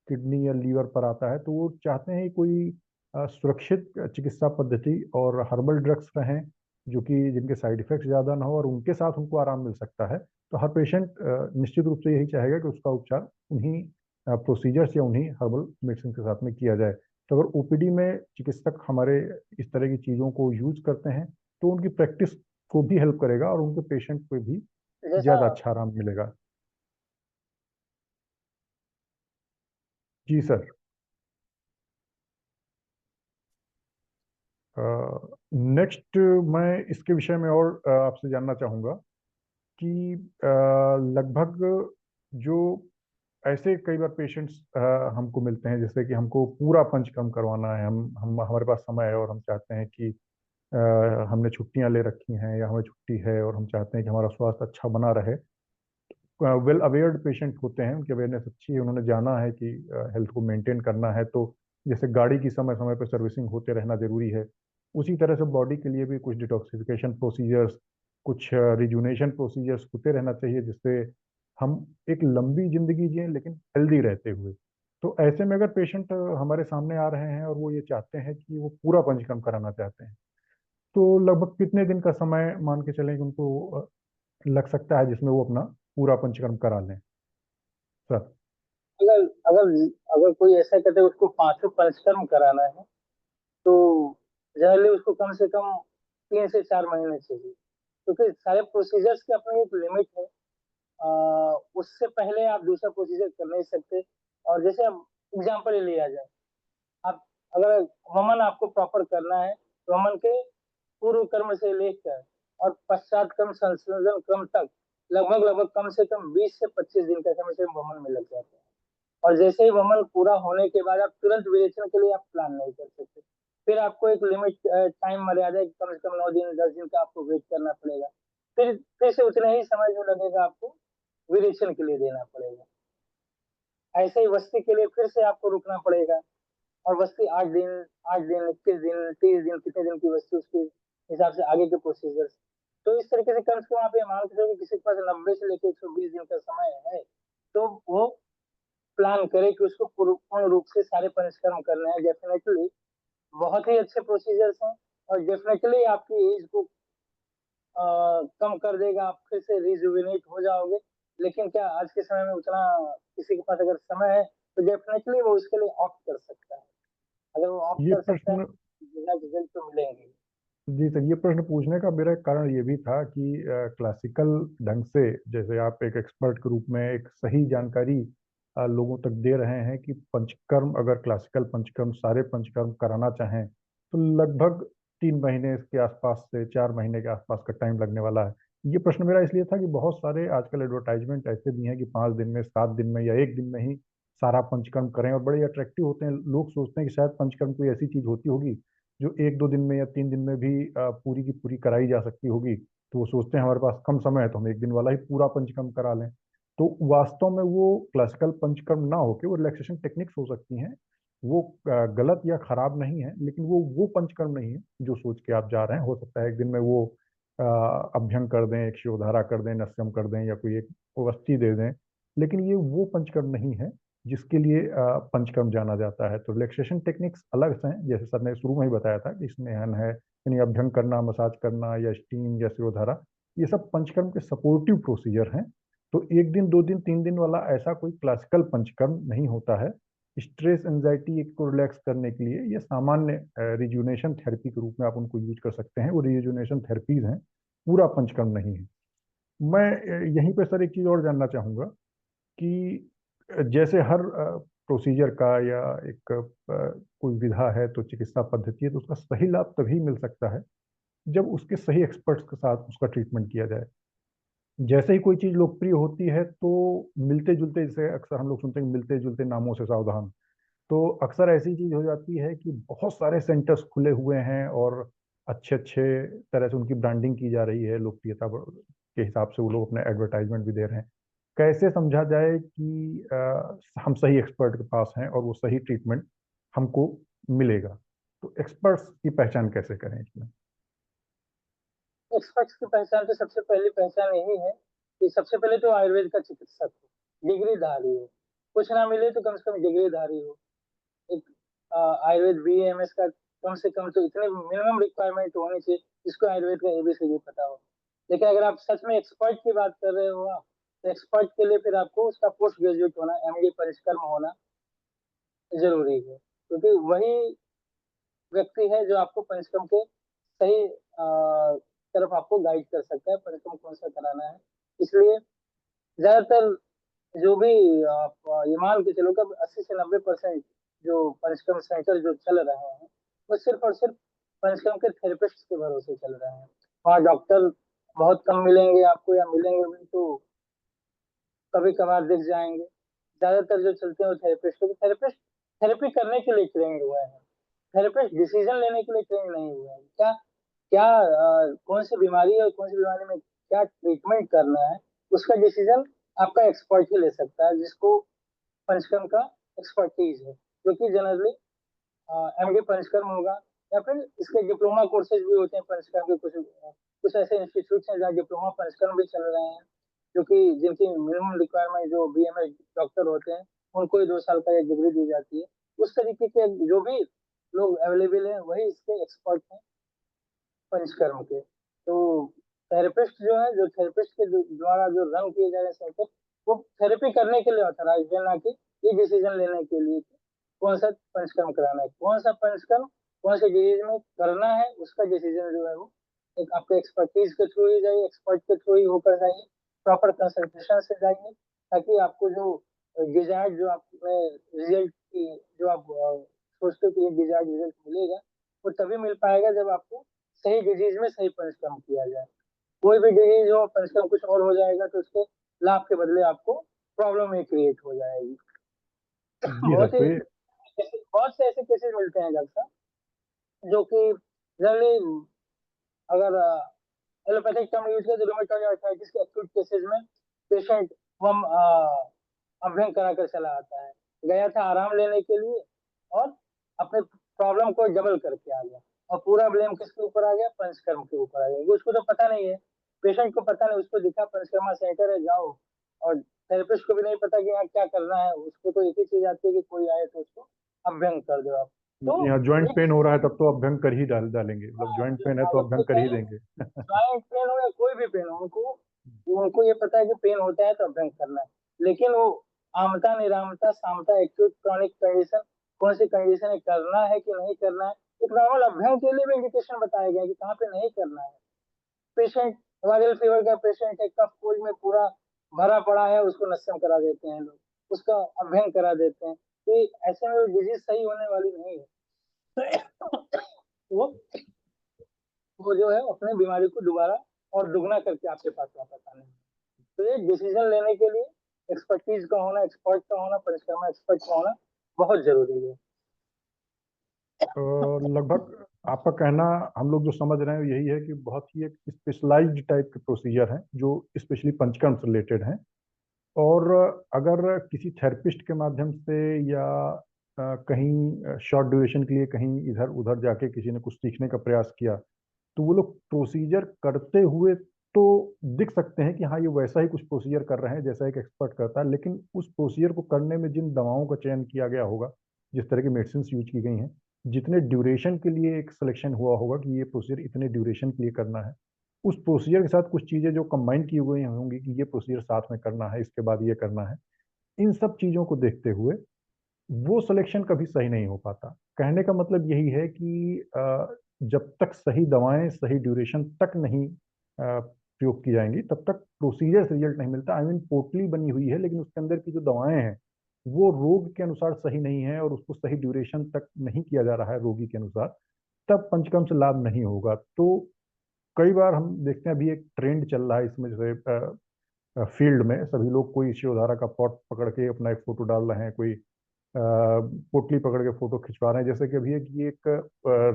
किडनी या लीवर पर आता है, तो वो चाहते हैं कि कोई सुरक्षित चिकित्सा पद्धति और हर्बल ड्रग्स रहें जो कि जिनके साइड इफेक्ट ज़्यादा ना हो और उनके साथ उनको आराम मिल सकता है। तो हर पेशेंट निश्चित रूप से यही चाहेगा कि उसका उपचार उन्हीं प्रोसीजर्स या उन्हीं हर्बल मेडिसिन के साथ में किया जाए। तो अगर ओपीडी में चिकित्सक हमारे इस तरह की चीज़ों को यूज करते हैं तो उनकी प्रैक्टिस को भी हेल्प करेगा और उनके पेशेंट को भी जैसा ज़्यादा अच्छा आराम मिलेगा। जी सर। नेक्स्ट मैं इसके विषय में और आपसे जानना चाहूँगा कि लगभग जो ऐसे कई बार पेशेंट्स हमको मिलते हैं जैसे कि हमको पूरा पंचकर्म करवाना है, हम हमारे पास समय है और हम चाहते हैं कि हमने छुट्टियां ले रखी हैं या हमें छुट्टी है और हम चाहते हैं कि हमारा स्वास्थ्य अच्छा बना रहे। वेल अवेयर्ड पेशेंट होते हैं, उनकी अवेयरनेस अच्छी है, उन्होंने जाना है कि हेल्थ को मेंटेन करना है, तो जैसे गाड़ी की समय समय पर सर्विसिंग होते रहना जरूरी है, उसी तरह से बॉडी के लिए भी कुछ डिटॉक्सिफिकेशन प्रोसीजर्स, कुछ रिजुनेशन प्रोसीजर्स होते रहना चाहिए जिससे हम एक लंबी जिंदगी जिए लेकिन हेल्दी रहते हुए। तो ऐसे में अगर पेशेंट हमारे सामने आ रहे हैं और वो ये चाहते हैं कि वो पूरा पंचकर्म कराना चाहते हैं, तो लगभग कितने दिन का समय मान के चलें कि उनको लग सकता है जिसमें वो अपना पूरा पंचकर्म करा लें सर। अगर अगर अगर कोई ऐसा कहते हैं उसको पांचों परिश्रम कराना है तो जनरली उसको कम से कम 3 से 4 महीने चाहिए, क्योंकि सारे प्रोसीजर्स की अपनी एक लिमिट है। उससे पहले आप दूसरा प्रोसीजर कर नहीं सकते। और जैसे अब एग्जाम्पल ले लिया जाए, आप अगर वमन आपको प्रॉपर करना है तो वमन के पूर्व कर्म से लेकर और पश्चात कर्म संशोधन क्रम तक लगभग लगभग कम से कम 20 से 25 दिन का समय से वमन में लग जाता है। और जैसे ही वमन पूरा होने के बाद आप तुरंत विरेचन के लिए आप प्लान नहीं कर सकते। फिर आपको एक लिमिट टाइम मर्यादा है, कम से कम 9 दिन 10 दिन का आपको वेट करना पड़ेगा। फिर से उतना ही समय जो लगेगा आपको विरेचन के लिए देना पड़ेगा। ऐसे ही वस्ती के लिए फिर से आपको रुकना पड़ेगा। और वस्ती 8 दिन 8 दिन 21 दिन 30 दिन कितने दिन की वस्ती उसकी हिसाब से आगे के प्रोसीजर्स। तो इस तरीके से कम से कम आप ये मान के चलो कि किसी के पास 90 से लेकर 120 दिन का समय है, तो वो प्लान करे कि उसको पूर्ण रूप से सारे परिष्करण करने हैं। डेफिनेटली बहुत ही अच्छे प्रोसीजर्स हैं, और डेफिनेटली आपकी एज को कम कर देगा, आप फिर से रिजुविनेट हो जाओगे। लेकिन क्या आज के समय में उतना किसी के पास अगर समय है, तो डेफिनेटली वो उसके लिए ऑप्ट कर सकता है। अगर वो ऑप्ट ये कर सकता है, प्रश्न रिजल्ट तो मिलेंगे। जी सर, ये प्रश्न पूछने का मेरा एक कारण ये भी था कि क्लासिकल ढंग से जैसे आप एक एक्सपर्ट के रूप में एक सही जानकारी लोगों तक दे रहे हैं कि पंचकर्म, अगर क्लासिकल पंचकर्म सारे पंचकर्म कराना चाहें तो लगभग 3 महीने के आसपास से 4 महीने के आसपास का टाइम लगने वाला है। ये प्रश्न मेरा इसलिए था कि बहुत सारे आजकल एडवर्टाइजमेंट ऐसे भी हैं कि 5 दिन में, 7 दिन में या 1 दिन में ही सारा पंचकर्म करें, और बड़े अट्रैक्टिव होते हैं। लोग सोचते हैं कि शायद पंचकर्म कोई ऐसी चीज होती होगी जो 1-2 दिन में या 3 दिन में भी पूरी की पूरी कराई जा सकती होगी। तो वो सोचते हैं हमारे पास कम समय है तो हम 1 दिन वाला ही पूरा पंचकर्म करा लें। तो वास्तव में वो क्लासिकल पंचकर्म ना होके वो रिलैक्सेशन टेक्निक्स हो सकती हैं। वो गलत या खराब नहीं है, लेकिन वो पंचकर्म नहीं है जो सोच के आप जा रहे हैं। हो सकता है 1 दिन में वो अभ्यंग कर दें, एक शिरोधारा कर दें, नस्यम कर दें, या कोई एक अवस्थी दे दें, लेकिन ये वो पंचकर्म नहीं है जिसके लिए पंचकर्म जाना जाता है। तो रिलैक्सेशन टेक्निक्स अलग से हैं, जैसे सर ने शुरू में ही बताया था कि स्नेहन है, यानी अभ्यंग करना, मसाज करना, या स्टीम या शिरोधारा, ये सब पंचकर्म के सपोर्टिव प्रोसीजर हैं। तो 1 दिन, 2 दिन, 3 दिन वाला ऐसा कोई क्लासिकल पंचकर्म नहीं होता है। स्ट्रेस एंजाइटी को रिलैक्स करने के लिए ये सामान्य रिजुनेशन थेरेपी के रूप में आप उनको यूज कर सकते हैं। वो रिजुनेशन थेरेपीज हैं, पूरा पंचकर्म नहीं है। मैं यहीं पे सर एक चीज और जानना चाहूंगा कि जैसे हर प्रोसीजर का या एक कोई विधा है, तो चिकित्सा पद्धति है, तो उसका सही लाभ तभी मिल सकता है जब उसके सही एक्सपर्ट्स के साथ उसका ट्रीटमेंट किया जाए। जैसे ही कोई चीज लोकप्रिय होती है तो मिलते जुलते, जैसे अक्सर हम लोग सुनते हैं, मिलते जुलते नामों से सावधान। तो अक्सर ऐसी चीज हो जाती है कि बहुत सारे सेंटर्स खुले हुए हैं और अच्छे अच्छे तरह से उनकी ब्रांडिंग की जा रही है, लोकप्रियता के हिसाब से वो लोग अपने एडवर्टाइजमेंट भी दे रहे हैं। कैसे समझा जाए कि हम सही एक्सपर्ट के पास हैं और वो सही ट्रीटमेंट हमको मिलेगा? तो एक्सपर्ट्स की पहचान कैसे करें इसमें? एक्सपर्ट्स की पहचान तो सबसे पहली पहचान यही है कि सबसे पहले तो आयुर्वेद का चिकित्सक हो, डिग्रीधारी हो। कुछ ना मिले तो कम से कम डिग्रीधारी हो। एक आयुर्वेद बीएमएस का कम से कम तो इतने मिनिमम रिक्वायरमेंट होनी चाहिए, जिसको आयुर्वेद का एबीसीडी पता हो। लेकिन अगर आप सच में एक्सपर्ट की बात कर रहे हो आप, तो एक्सपर्ट के लिए फिर आपको उसका पोस्ट ग्रेजुएट होना, एमडी परिष्कर्म होना जरूरी है, क्योंकि वही व्यक्ति है जो आपको पंचकर्म के सही तरफ आपको गाइड कर सकता है, पंचकर्म कौन सा कराना है। इसलिए ज्यादातर जो भी आप ये मान के चलो कि 80 से 90% जो पंचकर्म सेंटर जो चल रहे हैं, वो सिर्फ और सिर्फ पंचकर्म के थेरेपिस्ट के भरोसे चल रहे हैं। वहाँ डॉक्टर बहुत कम मिलेंगे आपको, या मिलेंगे भी तो कभी कभार दिख जाएंगे। ज्यादातर जो चलते हैं वो थेरेपिस्ट, थेरेपिस्ट थेरेपी करने के लिए ट्रेंड हुए हैं। थेरेपिस्ट डिसीजन लेने के लिए ट्रेन नहीं हुए हैं। क्या क्या कौन सी बीमारी है और कौन सी बीमारी में क्या ट्रीटमेंट करना है, उसका डिसीजन आपका एक्सपर्ट ही ले सकता है, जिसको पंचकर्म का एक्सपर्टीज है, जो कि जनरली एमडी पंचकर्म होगा, या फिर इसके डिप्लोमा कोर्सेज भी होते हैं पंचकर्म के। कुछ कुछ ऐसे इंस्टीट्यूट हैं जहाँ डिप्लोमा पंचकर्म भी चल रहे हैं, जो कि जिनकी मिनिमम रिक्वायरमेंट जो बीएमएस डॉक्टर होते हैं, उनको ही 2 साल का एक डिग्री दी जाती है। उस तरीके के जो भी लोग अवेलेबल हैं, वही इसके एक्सपर्ट हैं पंचकर्म के। तो थेरेपिस्ट जो है, जो थेरेपिस्ट के द्वारा जो रन किए जा रहे सेंटर, वो थेरेपी करने के लिए ऑथराइज है, ना कि ये डिसीजन लेने के लिए कि कौन सा पंचकर्म कराना है, कौन सा पंचकर्म कौन से डिजीज में करना है। उसका डिसीजन जो है वो एक आपके एक्सपर्टीज के थ्रू ही जाइए, एक्सपर्ट के थ्रू ही होकर जाइए, प्रॉपर कंसल्टेशन से जाइए, ताकि आपको जो डिजायर्ड जो आपने रिजल्ट की, जो आप सोचते हो कि ये डिजायर्ड रिजल्ट मिलेगा, वो तभी मिल पाएगा जब आपको सही डिजीज में सही पंचकर्म किया जाए। कोई भी डिजीज हो, पंचकर्म कुछ और हो जाएगा, तो उसके लाभ के बदले आपको प्रॉब्लम ही क्रिएट हो जाएगी। जी सर, बहुत ही तो ये बहुत से ऐसे केसेस मिलते हैं डॉक्टर साहब, जो कि जनरली अगर एलोपैथिक टर्म यूज करें तो रूमेटॉइड आर्थराइटिस के एक्यूट केसेस में पेशेंट हम अभ्यंग करा कर चला आता है, गया था आराम लेने के लिए और अपने प्रॉब्लम को डबल करके आ गया। और पूरा ब्लेम किसके ऊपर आ गया, पंचकर्म के ऊपर आ गया। उसको तो पता नहीं है, पेशेंट को पता नहीं, उसको दिखा पंचकर्मा सेंटर है जाओ, और थेरेपिस्ट को भी नहीं पता कि यहाँ क्या करना है। उसको तो एक ही चीज आती है कि कोई आए तो उसको अभ्यंग कर दो आप। तो यहाँ ज्वाइंट एक पेन हो रहा है तब तो अभ्यंग कर ही डालेंगे, मतलब ज्वाइंट पेन है तो जब अभ्यंग तक कर ही है देंगे। जॉइंट पेन हो या कोई भी पेन हो, उनको उनको ये पता है कि पेन होता है तो अभ्यंग करना है। लेकिन वो आमता निरामता सामता एक्यूट क्रॉनिक कंडीशन, कौन सी कंडीशन है, करना है कि नहीं करना है, एक नॉर्मल अभ्यंग के लिए भी इंडिकेशन बताया गया है कि कहाँ पे नहीं करना है। पेशेंट वायरल फीवर का पेशेंट है, कफ कोल्ड में पूरा भरा पड़ा है, उसको नस्यम करा देते हैं लोग, उसका अभ्यंग करा देते हैं, कि ऐसे में डिजीज सही होने वाली नहीं है। वो वो जो है अपने बीमारी को दोबारा और दुगना करके आपके पास वापस आने। तो ये डिसीजन लेने के लिए एक्सपर्टीज का होना, एक्सपर्ट का होना, परिश्रम एक्सपर्ट का होना बहुत जरूरी है। लगभग आपका कहना हम लोग जो समझ रहे हैं यही है कि बहुत ही एक स्पेशलाइज्ड टाइप के प्रोसीजर हैं जो स्पेशली पंचकर्म से रिलेटेड हैं। और अगर किसी थेरेपिस्ट के माध्यम से या कहीं शॉर्ट ड्यूरेशन के लिए कहीं इधर उधर जाके किसी ने कुछ सीखने का प्रयास किया तो वो लोग प्रोसीजर करते हुए तो दिख सकते हैं कि हाँ ये वैसा ही कुछ प्रोसीजर कर रहे हैं जैसा एक एक्सपर्ट करता है, लेकिन उस प्रोसीजर को करने में जिन दवाओं का चयन किया गया होगा, जिस तरह की मेडिसिन यूज की गई हैं, जितने ड्यूरेशन के लिए एक सिलेक्शन हुआ होगा कि ये प्रोसीजर इतने ड्यूरेशन के लिए करना है, उस प्रोसीजर के साथ कुछ चीज़ें जो कंबाइन की हुई होंगी कि ये प्रोसीजर साथ में करना है, इसके बाद ये करना है, इन सब चीज़ों को देखते हुए वो सिलेक्शन कभी सही नहीं हो पाता। कहने का मतलब यही है कि जब तक सही दवाएं सही ड्यूरेशन तक नहीं प्रयोग की जाएंगी तब तक प्रोसीजर से रिजल्ट नहीं मिलता। आई मीन पोटली बनी हुई है लेकिन उसके अंदर की जो दवाएं हैं वो रोग के अनुसार सही नहीं है और उसको सही ड्यूरेशन तक नहीं किया जा रहा है रोगी के अनुसार, तब पंचकर्म से लाभ नहीं होगा। तो कई बार हम देखते हैं अभी एक ट्रेंड चल रहा है इसमें, जैसे फील्ड में सभी लोग कोई शिवधारा का पॉट पकड़ के अपना एक फोटो डाल रहे हैं, कोई पोटली पकड़ के फोटो खिंचवा रहे हैं। जैसे कि अभी एक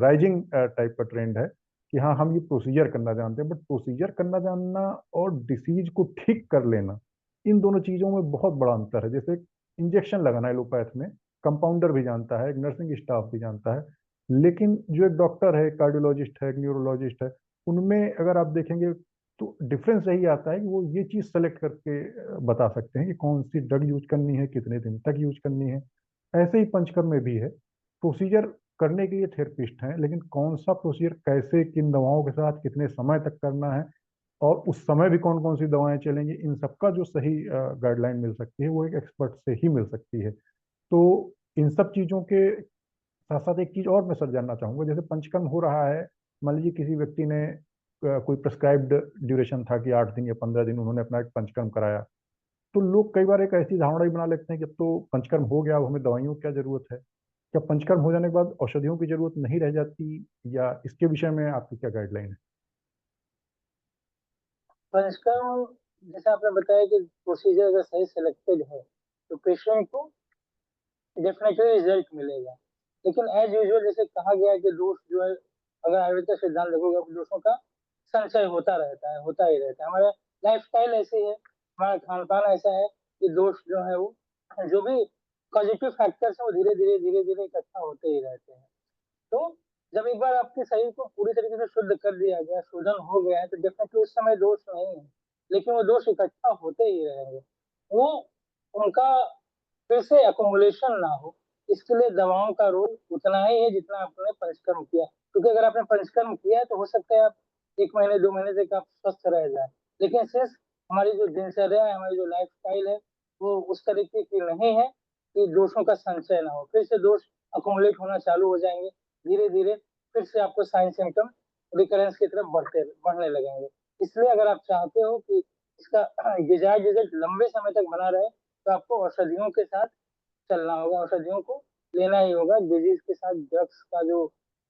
राइजिंग टाइप का ट्रेंड है कि हाँ हम ये प्रोसीजर करना जानते हैं, बट प्रोसीजर करना जानना और डिसीज को ठीक कर लेना, इन दोनों चीजों में बहुत बड़ा अंतर है। जैसे इंजेक्शन लगाना एलोपैथ में कंपाउंडर भी जानता है, एक नर्सिंग स्टाफ भी जानता है, लेकिन जो एक डॉक्टर है, कार्डियोलॉजिस्ट है, एक न्यूरोलॉजिस्ट है, उनमें अगर आप देखेंगे तो डिफरेंस यही आता है कि वो ये चीज सेलेक्ट करके बता सकते हैं कि कौन सी ड्रग यूज करनी है, कितने दिन तक यूज करनी है। ऐसे ही पंचकर्म में भी है, प्रोसीजर करने के लिए थेरेपिस्ट हैं, लेकिन कौन सा प्रोसीजर कैसे किन दवाओं के साथ कितने समय तक करना है और उस समय भी कौन कौन सी दवाएं चलेंगी, इन सबका जो सही गाइडलाइन मिल सकती है वो एक एक्सपर्ट से ही मिल सकती है। तो इन सब चीज़ों के साथ साथ एक चीज़ और मैं सर जानना चाहूँगा, जैसे पंचकर्म हो रहा है, मान लीजिए किसी व्यक्ति ने कोई प्रिस्क्राइब्ड ड्यूरेशन था कि 8 दिन या 15 दिन उन्होंने अपना एक पंचकर्म कराया, तो लोग कई बार एक ऐसी धारणा ही बना लेते हैं कि अब तो पंचकर्म हो गया, अब हमें दवाइयों की क्या जरूरत है। क्या पंचकर्म हो जाने के बाद औषधियों की जरूरत नहीं रह जाती, या इसके विषय में आपकी क्या गाइडलाइन है? पंचकर्म जैसे आपने बताया कि प्रोसीजर अगर सही सिलेक्टेड है तो पेशेंट को डेफिनेटली रिजल्ट मिलेगा। लेकिन एज यूजुअल जैसे कहा गया है कि दोष जो है, अगर आयुर्वेद का सिद्धांत देखोगे तो दोषों का संचय होता रहता है, होता ही रहता है। हमारा लाइफ स्टाइल ऐसी है, हमारा खान पान ऐसा है कि दोष जो है वो जो भी पॉजिटिव फैक्टर्स है वो धीरे धीरे धीरे धीरे इकट्ठा होते ही रहते हैं। तो जब एक बार आपके शरीर को पूरी तरीके से शुद्ध कर दिया गया, शोधन हो गया है, तो डेफिनेटली उस समय दोष नहीं है, लेकिन वो दोष इकट्ठा होते ही रहेंगे। वो उनका फिर से अकोमुलेशन ना हो, इसके लिए दवाओं का रोल उतना ही है जितना आपने पंचकर्म किया। क्योंकि अगर आपने पंचकर्म किया है तो हो सकता है आप 1 महीने 2 महीने तक आप स्वस्थ रह जाए, लेकिन सिर्फ हमारी जो दिनचर्या है, हमारी जो लाइफ स्टाइल है, वो उस तरीके की नहीं है कि दोषों का संचय ना हो, फिर से दोष अकोमुलेट होना चालू हो जाएंगे, धीरे धीरे फिर से आपको साइन सिम्टम रिकरेंस की तरफ बढ़ने लगेंगे। इसलिए अगर आप चाहते हो कि इसका डिजायर्ड रिजल्ट लंबे समय तक बना रहे तो आपको औषधियों के साथ चलना होगा, औषधियों को लेना ही होगा। डिजीज के साथ ड्रग्स का जो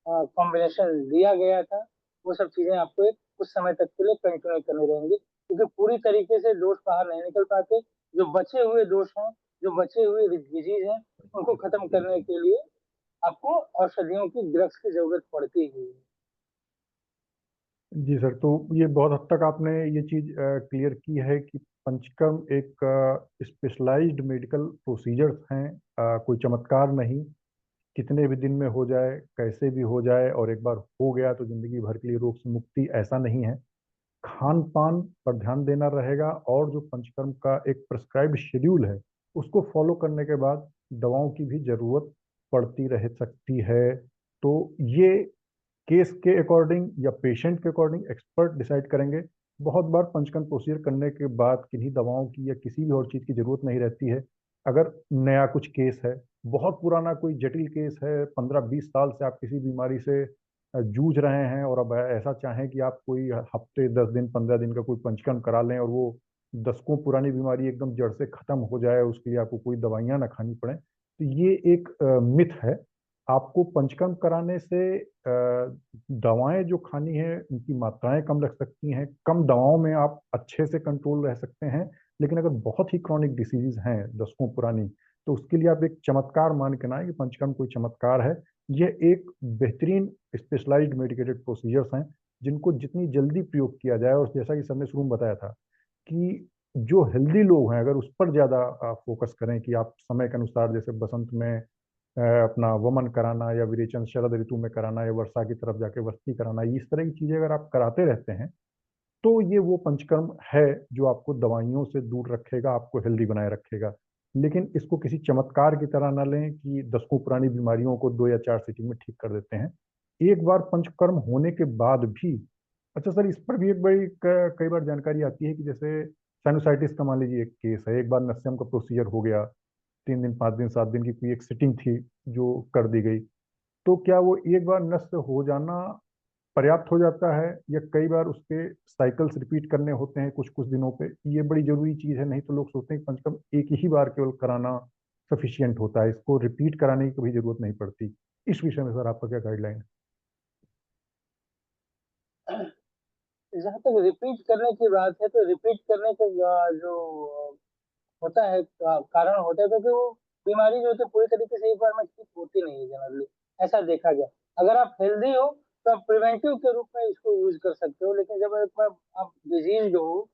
कॉम्बिनेशन दिया गया था, वो सब चीजें आपको एक कुछ समय तक के लिए कंटिन्यू करनी रहेंगी, क्योंकि पूरी तरीके से दोष बाहर नहीं निकल पाते। जो बचे हुए दोष हैं, जो बचे हुए डिजीज हैं, उनको खत्म करने के लिए आपको औषधियों की, ड्रग्स की जरूरत पड़ती ही है। जी सर, तो ये बहुत हद तक आपने ये चीज़ क्लियर की है कि पंचकर्म एक स्पेशलाइज्ड मेडिकल प्रोसीजर्स हैं, कोई चमत्कार नहीं। कितने भी दिन में हो जाए, कैसे भी हो जाए, और एक बार हो गया तो जिंदगी भर के लिए रोग से मुक्ति, ऐसा नहीं है। खान पान पर ध्यान देना रहेगा, और जो पंचकर्म का एक प्रेस्क्राइब्ड शेड्यूल है उसको फॉलो करने के बाद दवाओं की भी जरूरत पड़ती रह सकती है। तो ये केस के अकॉर्डिंग या पेशेंट के अकॉर्डिंग एक्सपर्ट डिसाइड करेंगे। बहुत बार पंचकर्म प्रोसीजर करने के बाद किन्हीं दवाओं की या किसी भी और चीज़ की जरूरत नहीं रहती है। अगर नया कुछ केस है, बहुत पुराना कोई जटिल केस है, 15-20 साल से आप किसी बीमारी से जूझ रहे हैं, और अब ऐसा चाहें कि आप कोई हफ्ते 10 दिन 15 दिन का कोई पंचकर्म करा लें और वो दशकों पुरानी बीमारी एकदम जड़ से खत्म हो जाए, उसके लिए आपको कोई दवाइयाँ ना खानी पड़े, तो ये एक मिथ है। आपको पंचकर्म कराने से दवाएं जो खानी है उनकी मात्राएं कम लग सकती हैं, कम दवाओं में आप अच्छे से कंट्रोल रह सकते हैं। लेकिन अगर बहुत ही क्रॉनिक डिसीजेज हैं दशकों पुरानी, तो उसके लिए आप एक चमत्कार मान के ना आए कि पंचकर्म कोई चमत्कार है। ये एक बेहतरीन स्पेशलाइज्ड मेडिकेटेड प्रोसीजर्स हैं, जिनको जितनी जल्दी प्रयोग किया जाए, और जैसा कि सर ने शुरू में बताया था कि जो हेल्दी लोग हैं अगर उस पर ज़्यादा फोकस करें कि आप समय के अनुसार, जैसे बसंत में अपना वमन कराना, या विरेचन शरद ऋतु में कराना, या वर्षा की तरफ जाके वस्ती कराना, इस तरह की चीज़ें अगर आप कराते रहते हैं, तो ये वो पंचकर्म है जो आपको दवाइयों से दूर रखेगा, आपको हेल्दी बनाए रखेगा। लेकिन इसको किसी चमत्कार की तरह ना लें कि दशकों पुरानी बीमारियों को 2 या 4 सीटिंग में ठीक कर देते हैं। एक बार पंचकर्म होने के बाद भी, अच्छा सर, इस पर भी एक बड़ी कई बार जानकारी आती है कि जैसे साइनोसाइटिस का मान लीजिए एक केस है, एक बार नस्यम का प्रोसीजर हो गया, 3 दिन 5 दिन 7 दिन की कोई एक सिटिंग थी जो कर दी गई, तो क्या वो एक बार नष्ट हो जाना पर्याप्त हो जाता है, या कई बार उसके साइकिल्स रिपीट करने होते हैं कुछ कुछ दिनों पे? ये बड़ी जरूरी चीज़ है, नहीं तो लोग सोचते हैं कि पंचकर्म एक ही बार केवल कराना सफिशियंट होता है, इसको रिपीट कराने की कभी जरूरत नहीं पड़ती। इस विषय में सर आपका क्या गाइडलाइन? जहाँ तक रिपीट करने की बात है, तो रिपीट करने का जो होता है कारण होता है, क्योंकि वो बीमारी जो होती है पूरी तरीके से एक बार में ठीक होती नहीं है जनरली, ऐसा देखा गया। अगर आप हेल्दी हो तो आप प्रिवेंटिव के रूप में इसको यूज कर सकते हो, लेकिन जब एक बार आप डिजीज हो,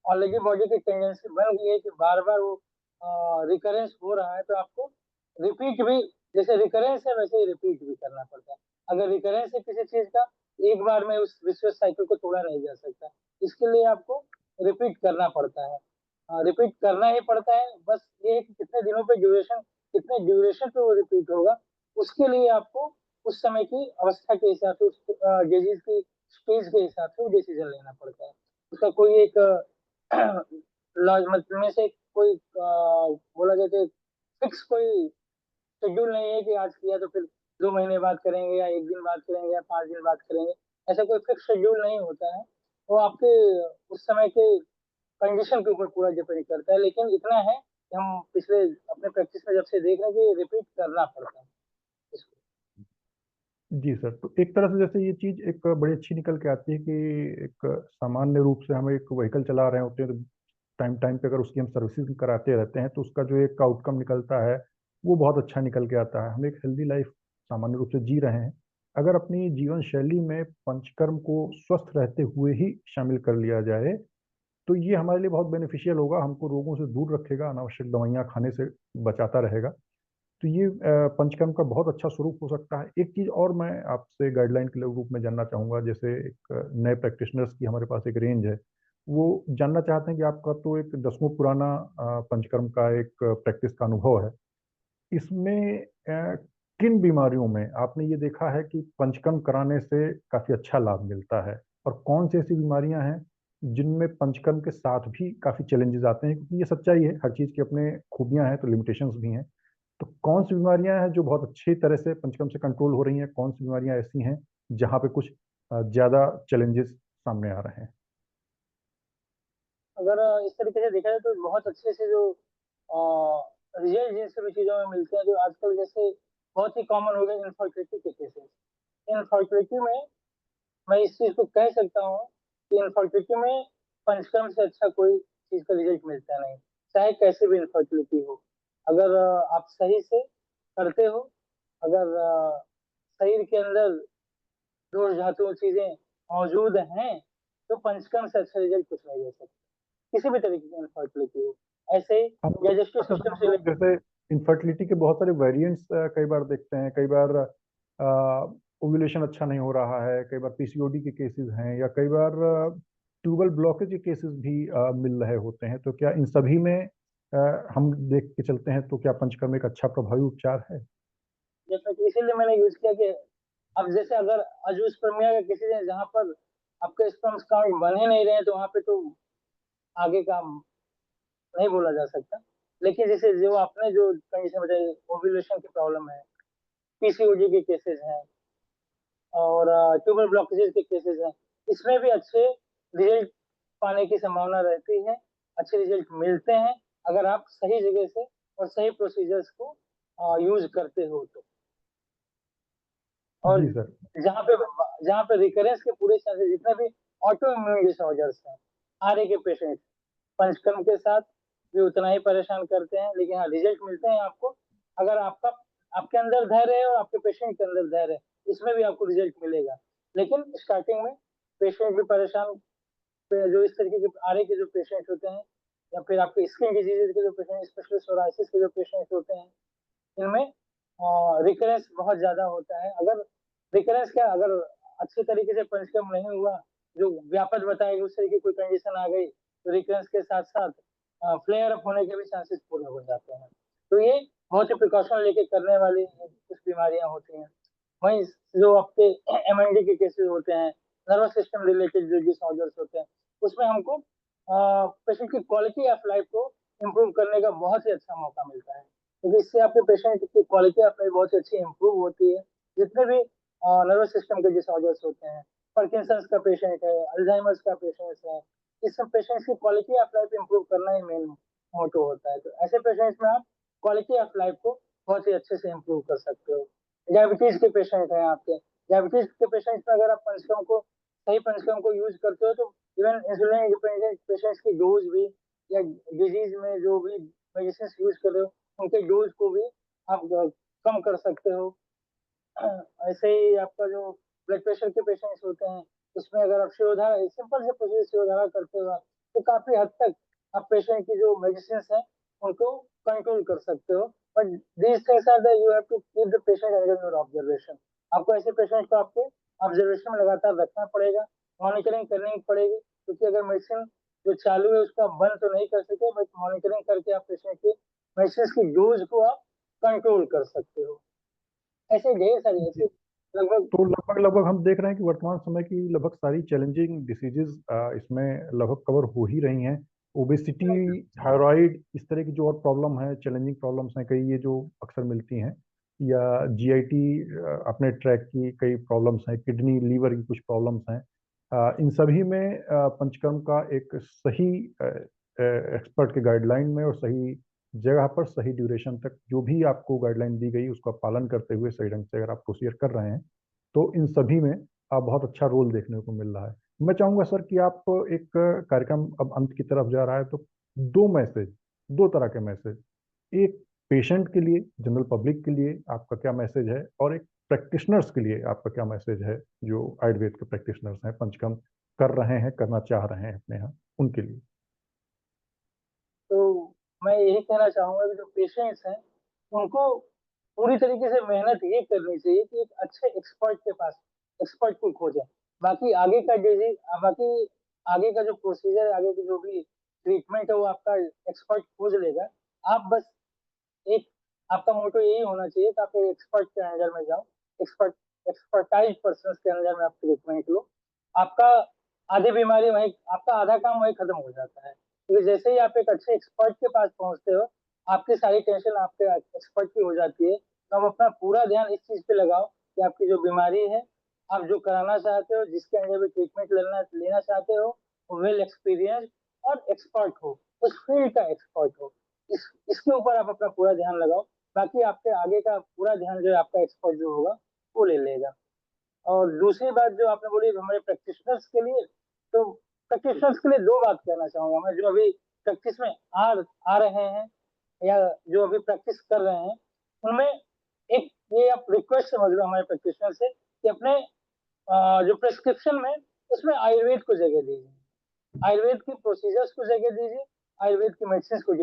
ऑलरेडी बॉडी की टेंडेंसी बन गई है कि बार बार वो रिकरेंस हो रहा है, तो आपको रिपीट भी, जैसे रिकरेंस है वैसे ही रिपीट भी करना पड़ता है। अगर रिकरेंस है किसी चीज का, एक बार में उस विशेष साइकिल को तोड़ा नहीं जा सकता, इसके लिए आपको रिपीट करना पड़ता है। रिपीट करना ही पड़ता है, बस ये है कि कितने दिनों पे ड्यूरेशन, कितने ड्यूरेशन पे वो रिपीट होगा, उसके लिए आपको उस समय की अवस्था के हिसाब से, उस डिजीज की स्टेज के हिसाब से वो डिसीजन लेना पड़ता है। उसका कोई एक लॉज में से कोई बोला जाए तो फिक्स कोई शेड्यूल नहीं है कि आज किया तो फिर 2 महीने बाद करेंगे, या एक दिन बाद करेंगे, या 5 दिन बाद करेंगे। ऐसा कोई फिक्स शेड्यूल नहीं होता है। वो आपके उस समय के कंडीशन के ऊपर पूरा डिपेंड करता है। लेकिन इतना है कि हम पिछले अपने प्रैक्टिस में जब से देख रहे हैं कि रिपीट करना पड़ता है इसको। जी सर, तो एक तरह से जैसे ये चीज़ एक बड़ी अच्छी निकल के आती है कि एक सामान्य रूप से हम एक व्हीकल चला रहे होते हैं, तो टाइम टाइम पे अगर उसकी हम सर्विसिंग कराते रहते हैं, तो उसका जो एक आउटकम निकलता है वो बहुत अच्छा निकल के आता है। हम एक हेल्दी लाइफ सामान्य रूप से जी रहे हैं। अगर अपनी जीवन शैली में पंचकर्म को स्वस्थ रहते हुए ही शामिल कर लिया जाए, तो ये हमारे लिए बहुत बेनिफिशियल होगा, हमको रोगों से दूर रखेगा, अनावश्यक दवाइयाँ खाने से बचाता रहेगा। तो ये पंचकर्म का बहुत अच्छा स्वरूप हो सकता है। एक चीज़ और मैं आपसे गाइडलाइन के रूप में जानना चाहूँगा, जैसे एक नए प्रैक्टिशनर्स की हमारे पास एक रेंज है, वो जानना चाहते हैं कि आपका तो एक दसवीं पुराना पंचकर्म का एक प्रैक्टिस का अनुभव है, इसमें किन बीमारियों में आपने ये देखा है कि पंचकर्म कराने से काफ़ी अच्छा लाभ मिलता है, और कौन सी ऐसी बीमारियां हैं जिनमें पंचकर्म के साथ भी काफ़ी चैलेंजेस आते हैं? क्योंकि ये सच्चाई है, हर चीज़ की अपने खूबियां हैं तो लिमिटेशंस भी हैं। तो कौन सी बीमारियां हैं जो बहुत अच्छी तरह से पंचकर्म से कंट्रोल हो रही हैं, कौन सी बीमारियां ऐसी हैं जहां पे कुछ ज़्यादा चैलेंजेस सामने आ रहे हैं? अगर इस तरीके से देखा जाए तो बहुत अच्छे से जो रिजल्ट जिन सभी चीजों में मिलते हैं, जो आजकल जैसे बहुत ही कॉमन हो गए इनफर्टिलिटी के केसेस। इनफर्टिलिटी में मैं इस चीज को कह सकता हूँ कि इनफर्टिलिटी में पंचकर्म से अच्छा कोई चीज का रिजल्ट मिलता नहीं, चाहे कैसे भी इनफर्टिलिटी हो। अगर आप सही से करते हो, अगर शरीर के अंदर दोष धातु चीजें मौजूद हैं, तो पंचकर्म से अच्छा रिजल्ट कुछ नहीं दे सकते, किसी भी तरीके की इनफर्टिलिटी हो। ऐसे ही हम लोग, डाइजेस्टिव अच्छा सर, सिस्टम हम से लोग जैसे इनफर्टिलिटी के बहुत सारे वेरिएंट्स कई बार देखते हैं, कई बार ओव्यूलेशन अच्छा नहीं हो रहा है, कई बार पीसीओडी के केसेस हैं, या कई बार ट्यूबल ब्लॉकेज के केसेस भी मिल रहे होते हैं। तो क्या इन सभी में हम देख के चलते हैं तो क्या पंचकर्म एक अच्छा प्रभावी उपचार है? जैसा कि इसीलिए मैंने यूज किया कि अब जैसे अगर अजूस्पर्मिया का किसी ने जहाँ पर आपके स्पर्म्स काउंट बन ही नहीं रहे हैं तो वहां पे तो आगे का नहीं बोला जा सकता। लेकिन जैसे जो आपने जो कंडीशन बताई, ओव्यूलेशन की प्रॉब्लम है, पीसीओडी के केसेस हैं और ट्यूबर ब्लॉकेजेस के केसेस हैं, इसमें भी अच्छे रिजल्ट पाने की संभावना रहती है, अच्छे रिजल्ट मिलते हैं अगर आप सही जगह से और सही प्रोसीजर्स को यूज करते हो तो। और जी सर। जहाँ पे रिकरेंस के पूरे चांसेस, जितने भी ऑटो इम्यून डिसऑर्डर्स हैं, आरए के पेशेंट पंचकर्म के साथ भी उतना ही परेशान करते हैं, लेकिन हाँ रिजल्ट मिलते हैं आपको अगर आपके अंदर धैर्य है और आपके पेशेंट के अंदर धैर्य है, इसमें भी आपको रिजल्ट मिलेगा। लेकिन स्टार्टिंग में पेशेंट भी परेशान, जो इस तरीके के आरए के जो पेशेंट होते हैं या फिर आपके स्किन डिजीजेज के जो पेशेंट, स्पेशली सोराइसिस के जो पेशेंट होते हैं, इनमें रिकरेंस बहुत ज्यादा होता है। अगर रिकरेंस क्या, अगर अच्छे तरीके से पंचकर्म नहीं हुआ, जो व्यापक बताएगी उस तरीके की कोई कंडीशन आ गई, तो रिकरेंस के साथ साथ फ्लेयर अप होने के भी चांसेस पूरे हो जाते हैं। तो ये बहुत ही प्रिकॉशन लेके करने वाली कुछ बीमारियां होती हैं। वहीं जो आपके एमएनडी के केसेस होते हैं, नर्वस सिस्टम रिलेटेड जो डिसऑर्डर्स होते हैं, उसमें हमको पेशेंट की क्वालिटी ऑफ लाइफ को इम्प्रूव करने का बहुत ही अच्छा मौका मिलता है, क्योंकि इससे आपके पेशेंट की क्वालिटी ऑफ लाइफ बहुत ही अच्छी इम्प्रूव होती है। जितने भी नर्वस सिस्टम के डिसऑर्डर्स होते हैं, पार्किंसंस का पेशेंट है, अल्जाइमर्स का पेशेंट है, इस सब पेशेंट्स की क्वालिटी ऑफ लाइफ इम्प्रूव करना ही मेन मोटो होता है। तो ऐसे पेशेंट्स में आप क्वालिटी ऑफ लाइफ को बहुत ही अच्छे से इम्प्रूव कर सकते हो। डायबिटीज के पेशेंट हैं आपके, डायबिटीज के पेशेंट्स में अगर आप पंचकर्म को, सही पंचकर्म को यूज करते हो, तो इवन इंसुलिन डिपेंडेंट पेशेंट्स की डोज भी, या डिजीज में जो भी मेडिसिन यूज कर रहे हो उनके डोज को भी आप कम कर सकते हो। ऐसे ही आपका जो ब्लड प्रेशर के पेशेंट्स होते हैं, उसमें अगर आप शिरोधारा, सिंपल से प्रोसीजर शिरोधारा करते हो आप, तो काफी हद तक आप पेशेंट की जो मेडिसिन है उनको कंट्रोल कर सकते हो। But these things are that you have to keep the patient under your observation. आपको ऐसे पेशेंट को आपके ऑब्जर्वेशन में लगातार रखना पड़ेगा, मॉनिटरिंग करनी पड़ेगी, क्योंकि अगर मेडिसिन जो चालू है उसका बंद तो नहीं कर सके, बट मॉनिटरिंग करके आप पेशेंट की मेडिसिन की डोज को आप कंट्रोल कर सकते हो। ऐसे ढेर सारी जी। ऐसी लगभग। तो लगभग लगभग हम देख रहे हैं कि वर्तमान समय की लगभग सारी चैलेंजिंग डिसीजेज इसमें लगभग कवर हो ही रही हैं। ओबेसिटी, थायराइड, इस तरह की जो और प्रॉब्लम है, चैलेंजिंग प्रॉब्लम्स हैं कई, ये जो अक्सर मिलती हैं, या जीआईटी अपने ट्रैक की कई प्रॉब्लम्स हैं, किडनी लीवर की कुछ प्रॉब्लम्स हैं, इन सभी में पंचकर्म का एक सही एक्सपर्ट के गाइडलाइन में और सही जगह पर सही ड्यूरेशन तक जो भी आपको गाइडलाइन दी गई उसका पालन करते हुए सही ढंग से अगर आप प्रोसीजर कर रहे हैं तो इन सभी में आप बहुत अच्छा रोल देखने को मिल रहा है। मैं चाहूंगा सर कि आप एक कार्यक्रम अब अंत की तरफ जा रहा है तो दो मैसेज, दो तरह के मैसेज, एक पेशेंट के लिए, जनरल पब्लिक के लिए आपका क्या मैसेज है, और एक प्रैक्टिशनर्स के लिए आपका क्या मैसेज है जो आयुर्वेद के प्रैक्टिशनर्स हैं, पंचकर्म कर रहे हैं, करना चाह रहे हैं अपने यहाँ, उनके लिए। तो मैं यही कहना चाहूंगा कि जो पेशेंट्स हैं उनको पूरी तरीके से मेहनत ये करनी चाहिए कि एक अच्छे एक्सपर्ट के पास, एक्सपर्ट को खोजें। बाकी आगे का डिजीज, बाकी आगे का जो प्रोसीजर है, आगे की जो भी ट्रीटमेंट है वो आपका एक्सपर्ट खोज लेगा। आप बस एक, आपका मोटो यही होना चाहिए कि आप एक एक्सपर्ट के अंडर में जाओ, एक्सपर्ट एक्सपर्टाइज पर्सन के अंडर में आप ट्रीटमेंट लो। आपका आधी बीमारी वही, आपका आधा काम वही खत्म हो जाता है, क्योंकि जैसे ही आप एक अच्छे एक्सपर्ट के पास पहुंचते हो, आपकी सारी टेंशन आपके एक्सपर्ट की हो जाती है। तो आप अपना पूरा ध्यान इस चीज पे लगाओ कि आपकी जो बीमारी है, आप जो कराना चाहते हो, जिसके अंडर भी ट्रीटमेंट लेना लेना चाहते हो, वो वेल एक्सपीरियंस और एक्सपर्ट हो, उस फील्ड का एक्सपर्ट हो। इसके ऊपर आप अपना पूरा ध्यान लगाओ। बाकी आपके आगे का पूरा ध्यान जो है आपका एक्सपर्ट जो होगा वो ले लेगा। और दूसरी बात जो आपने बोली हमारे प्रैक्टिशनर्स के लिए, तो प्रैक्टिशनर्स के लिए दो बात कहना चाहूंगा मैं, जो अभी प्रैक्टिस में आ रहे हैं या जो अभी प्रैक्टिस कर रहे हैं, उनमें एक ये आप रिक्वेस्ट समझ लो हमारे प्रैक्टिशनर से कि अपने जो प्रेस्क्रिप्शन में उसमें आयुर्वेद को जगह दीजिए, आयुर्वेद की प्रोसीजर्स को जगह दीजिए, आयुर्वेद की मेडिसिन को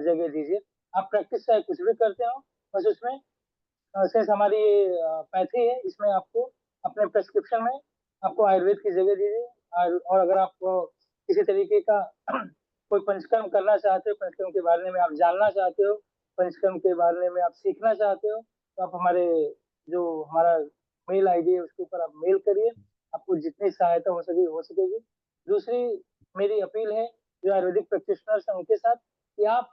जगह दीजिए। आप प्रैक्टिस चाहे कुछ भी करते हो, बस उसमें सिंस हमारी पैथी है, इसमें आपको अपने प्रेस्क्रिप्शन में आपको आयुर्वेद की जगह दीजिए। और अगर आप किसी तरीके का कोई पंचकर्म करना चाहते हो, पंचकर्म के बारे में आप जानना चाहते हो, पंचकर्म के बारे में आप सीखना चाहते हो, तो आप हमारे जो हमारा मेल आईडी है उसके ऊपर आप मेल करिए, आपको जितनी सहायता हो सकेगी। दूसरी मेरी अपील है जो आयुर्वेदिक प्रैक्टिशनर्स हैं उनके साथ, कि आप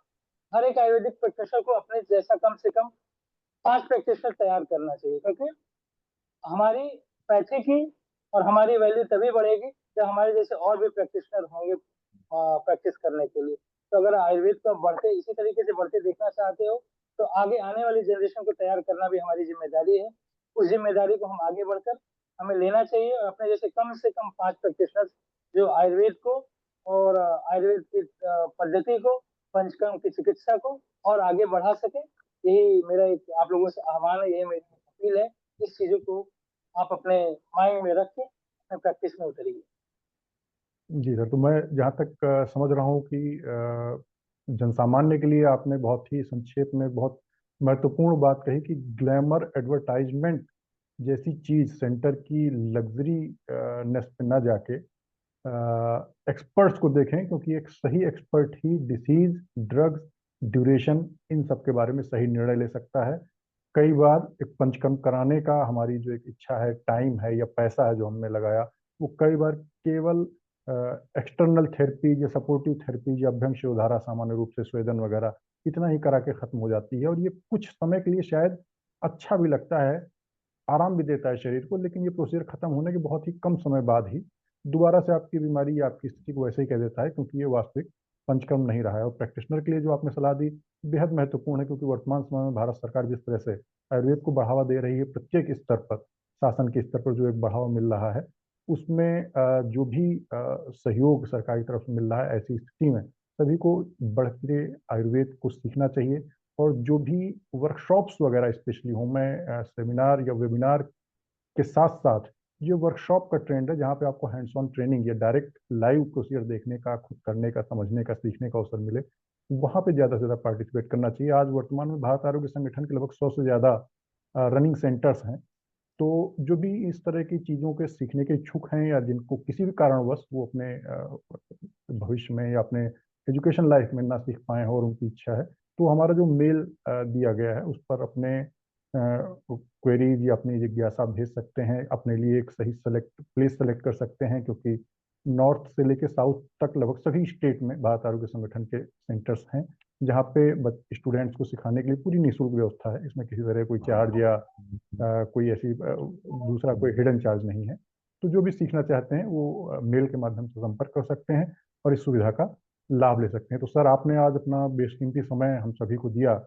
हर एक आयुर्वेदिक प्रैक्टिशनर को अपने जैसा कम से कम 5 प्रैक्टिशनर तैयार करना चाहिए, क्योंकि हमारी पैसे की और हमारी वैल्यू तभी बढ़ेगी जब हमारे जैसे और भी प्रैक्टिशनर होंगे प्रैक्टिस करने के लिए। तो अगर आयुर्वेद को बढ़ते इसी तरीके से बढ़ते देखना चाहते हो, तो आगे आने वाली जनरेशन को तैयार करना भी हमारी जिम्मेदारी है। उस जिम्मेदारी को हम आगे बढ़कर हमें लेना चाहिए और अपने जैसे कम से कम 5 प्रैक्टिशनर जो आयुर्वेद को और आयुर्वेद की पद्धति को, पंचकर्म की चिकित्सा को और आगे बढ़ा सके। यही मेरा एक आप लोगों से आह्वान है, यही मेरी अपील है। इस चीजों को आप अपने माइंड में रख के अपने प्रैक्टिस में उतरिए। जी सर, तो मैं जहाँ तक समझ रहा हूँ कि जनसामान्य के लिए आपने बहुत ही संक्षेप में बहुत महत्वपूर्ण बात कही कि ग्लैमर एडवर्टाइजमेंट जैसी चीज सेंटर की लग्जरी नेस पे ना जाके एक्सपर्ट्स को देखें, क्योंकि एक सही एक्सपर्ट ही डिसीज, ड्रग्स, ड्यूरेशन, इन सब के बारे में सही निर्णय ले सकता है। कई बार एक पंचकर्म कराने का हमारी जो एक इच्छा है, टाइम है या पैसा है जो हमने लगाया, वो कई बार केवल एक्सटर्नल थेरेपी या सपोर्टिव थेरेपी या अभ्यंग उधारा, सामान्य रूप से स्वेदन वगैरह, इतना ही करा के खत्म हो जाती है। और ये कुछ समय के लिए शायद अच्छा भी लगता है, आराम भी देता है शरीर को, लेकिन ये प्रोसीजर खत्म होने के बहुत ही कम समय बाद ही दोबारा से आपकी बीमारी या आपकी स्थिति को वैसे ही कह देता है, क्योंकि ये वास्तविक पंचकर्म नहीं रहा है। और प्रैक्टिशनर के लिए जो आपने सलाह दी बेहद महत्वपूर्ण है, क्योंकि वर्तमान समय में भारत सरकार जिस तरह से आयुर्वेद को बढ़ावा दे रही है, प्रत्येक स्तर पर, शासन के स्तर पर जो एक बढ़ावा मिल रहा है, उसमें जो भी सहयोग सरकार की तरफ से मिल रहा है, ऐसी स्थिति में सभी को बढ़ते आयुर्वेद को सीखना चाहिए। और जो भी वर्कशॉप्स वगैरह स्पेशली हो, मैं सेमिनार या वेबिनार के साथ साथ जो वर्कशॉप का ट्रेंड है, जहाँ पे आपको हैंड्स ऑन ट्रेनिंग या डायरेक्ट लाइव प्रोसीजर देखने का, खुद करने का, समझने का, सीखने का अवसर मिले, वहाँ पे ज़्यादा से ज़्यादा पार्टिसिपेट करना चाहिए। आज वर्तमान में भारत आरोग्य संगठन के लगभग 100 से ज़्यादा रनिंग सेंटर्स हैं। तो जो भी इस तरह की चीज़ों के सीखने के इच्छुक हैं या जिनको किसी भी कारणवश वो अपने भविष्य में या अपने एजुकेशन लाइफ में ना सीख पाए हो और उनकी इच्छा है, तो हमारा जो मेल दिया गया है उस पर अपने क्वेरीज या अपनी जिज्ञासा भेज सकते हैं, अपने लिए एक सही प्लेस सेलेक्ट कर सकते हैं, क्योंकि नॉर्थ से लेकर साउथ तक लगभग सभी स्टेट में भारत आरोग्य संगठन के सेंटर्स हैं, जहाँ पे स्टूडेंट्स को सिखाने के लिए पूरी निःशुल्क व्यवस्था है। इसमें किसी तरह कोई चार्ज या कोई ऐसी दूसरा कोई हिडन चार्ज नहीं है। तो जो भी सीखना चाहते हैं वो मेल के माध्यम से संपर्क कर सकते हैं और इस सुविधा का लाभ ले सकते हैं। तो सर, आपने आज अपना बेशकीमती समय हम सभी को दिया,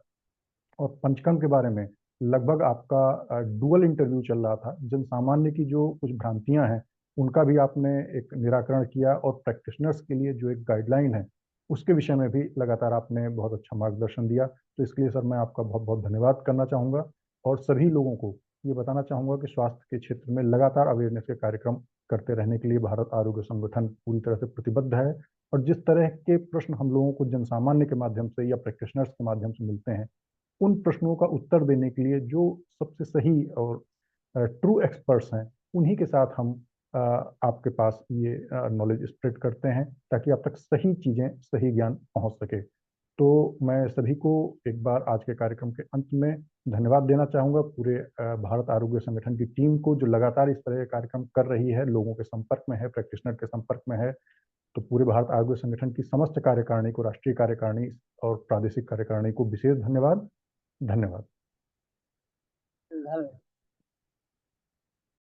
और पंचकर्म के बारे में लगभग आपका डुअल इंटरव्यू चल रहा था। जन सामान्य की जो कुछ भ्रांतियां हैं उनका भी आपने एक निराकरण किया, और प्रैक्टिशनर्स के लिए जो एक गाइडलाइन है उसके विषय में भी लगातार आपने बहुत अच्छा मार्गदर्शन दिया। तो इसके लिए सर मैं आपका बहुत बहुत धन्यवाद करना चाहूँगा, और सभी लोगों को ये बताना चाहूँगा कि स्वास्थ्य के क्षेत्र में लगातार अवेयरनेस के कार्यक्रम करते रहने के लिए भारत आरोग्य संगठन पूरी तरह से प्रतिबद्ध है। और जिस तरह के प्रश्न हम लोगों को जन सामान्य के माध्यम से या प्रैक्टिशनर्स के माध्यम से मिलते हैं, उन प्रश्नों का उत्तर देने के लिए जो सबसे सही और ट्रू एक्सपर्ट्स हैं, उन्हीं के साथ हम आपके पास ये नॉलेज स्प्रेड करते हैं, ताकि आप तक सही चीज़ें, सही ज्ञान पहुंच सके। तो मैं सभी को एक बार आज के कार्यक्रम के अंत में धन्यवाद देना चाहूँगा, पूरे भारत आरोग्य संगठन की टीम को, जो लगातार इस तरह के कार्यक्रम कर रही है, लोगों के संपर्क में है, प्रैक्टिशनर के संपर्क में है। तो पूरे भारत आरोग्य संगठन की समस्त कार्यकारिणी को, राष्ट्रीय कार्यकारिणी और प्रादेशिक कार्यकारिणी को विशेष धन्यवाद। धन्यवाद। धन्यवाद।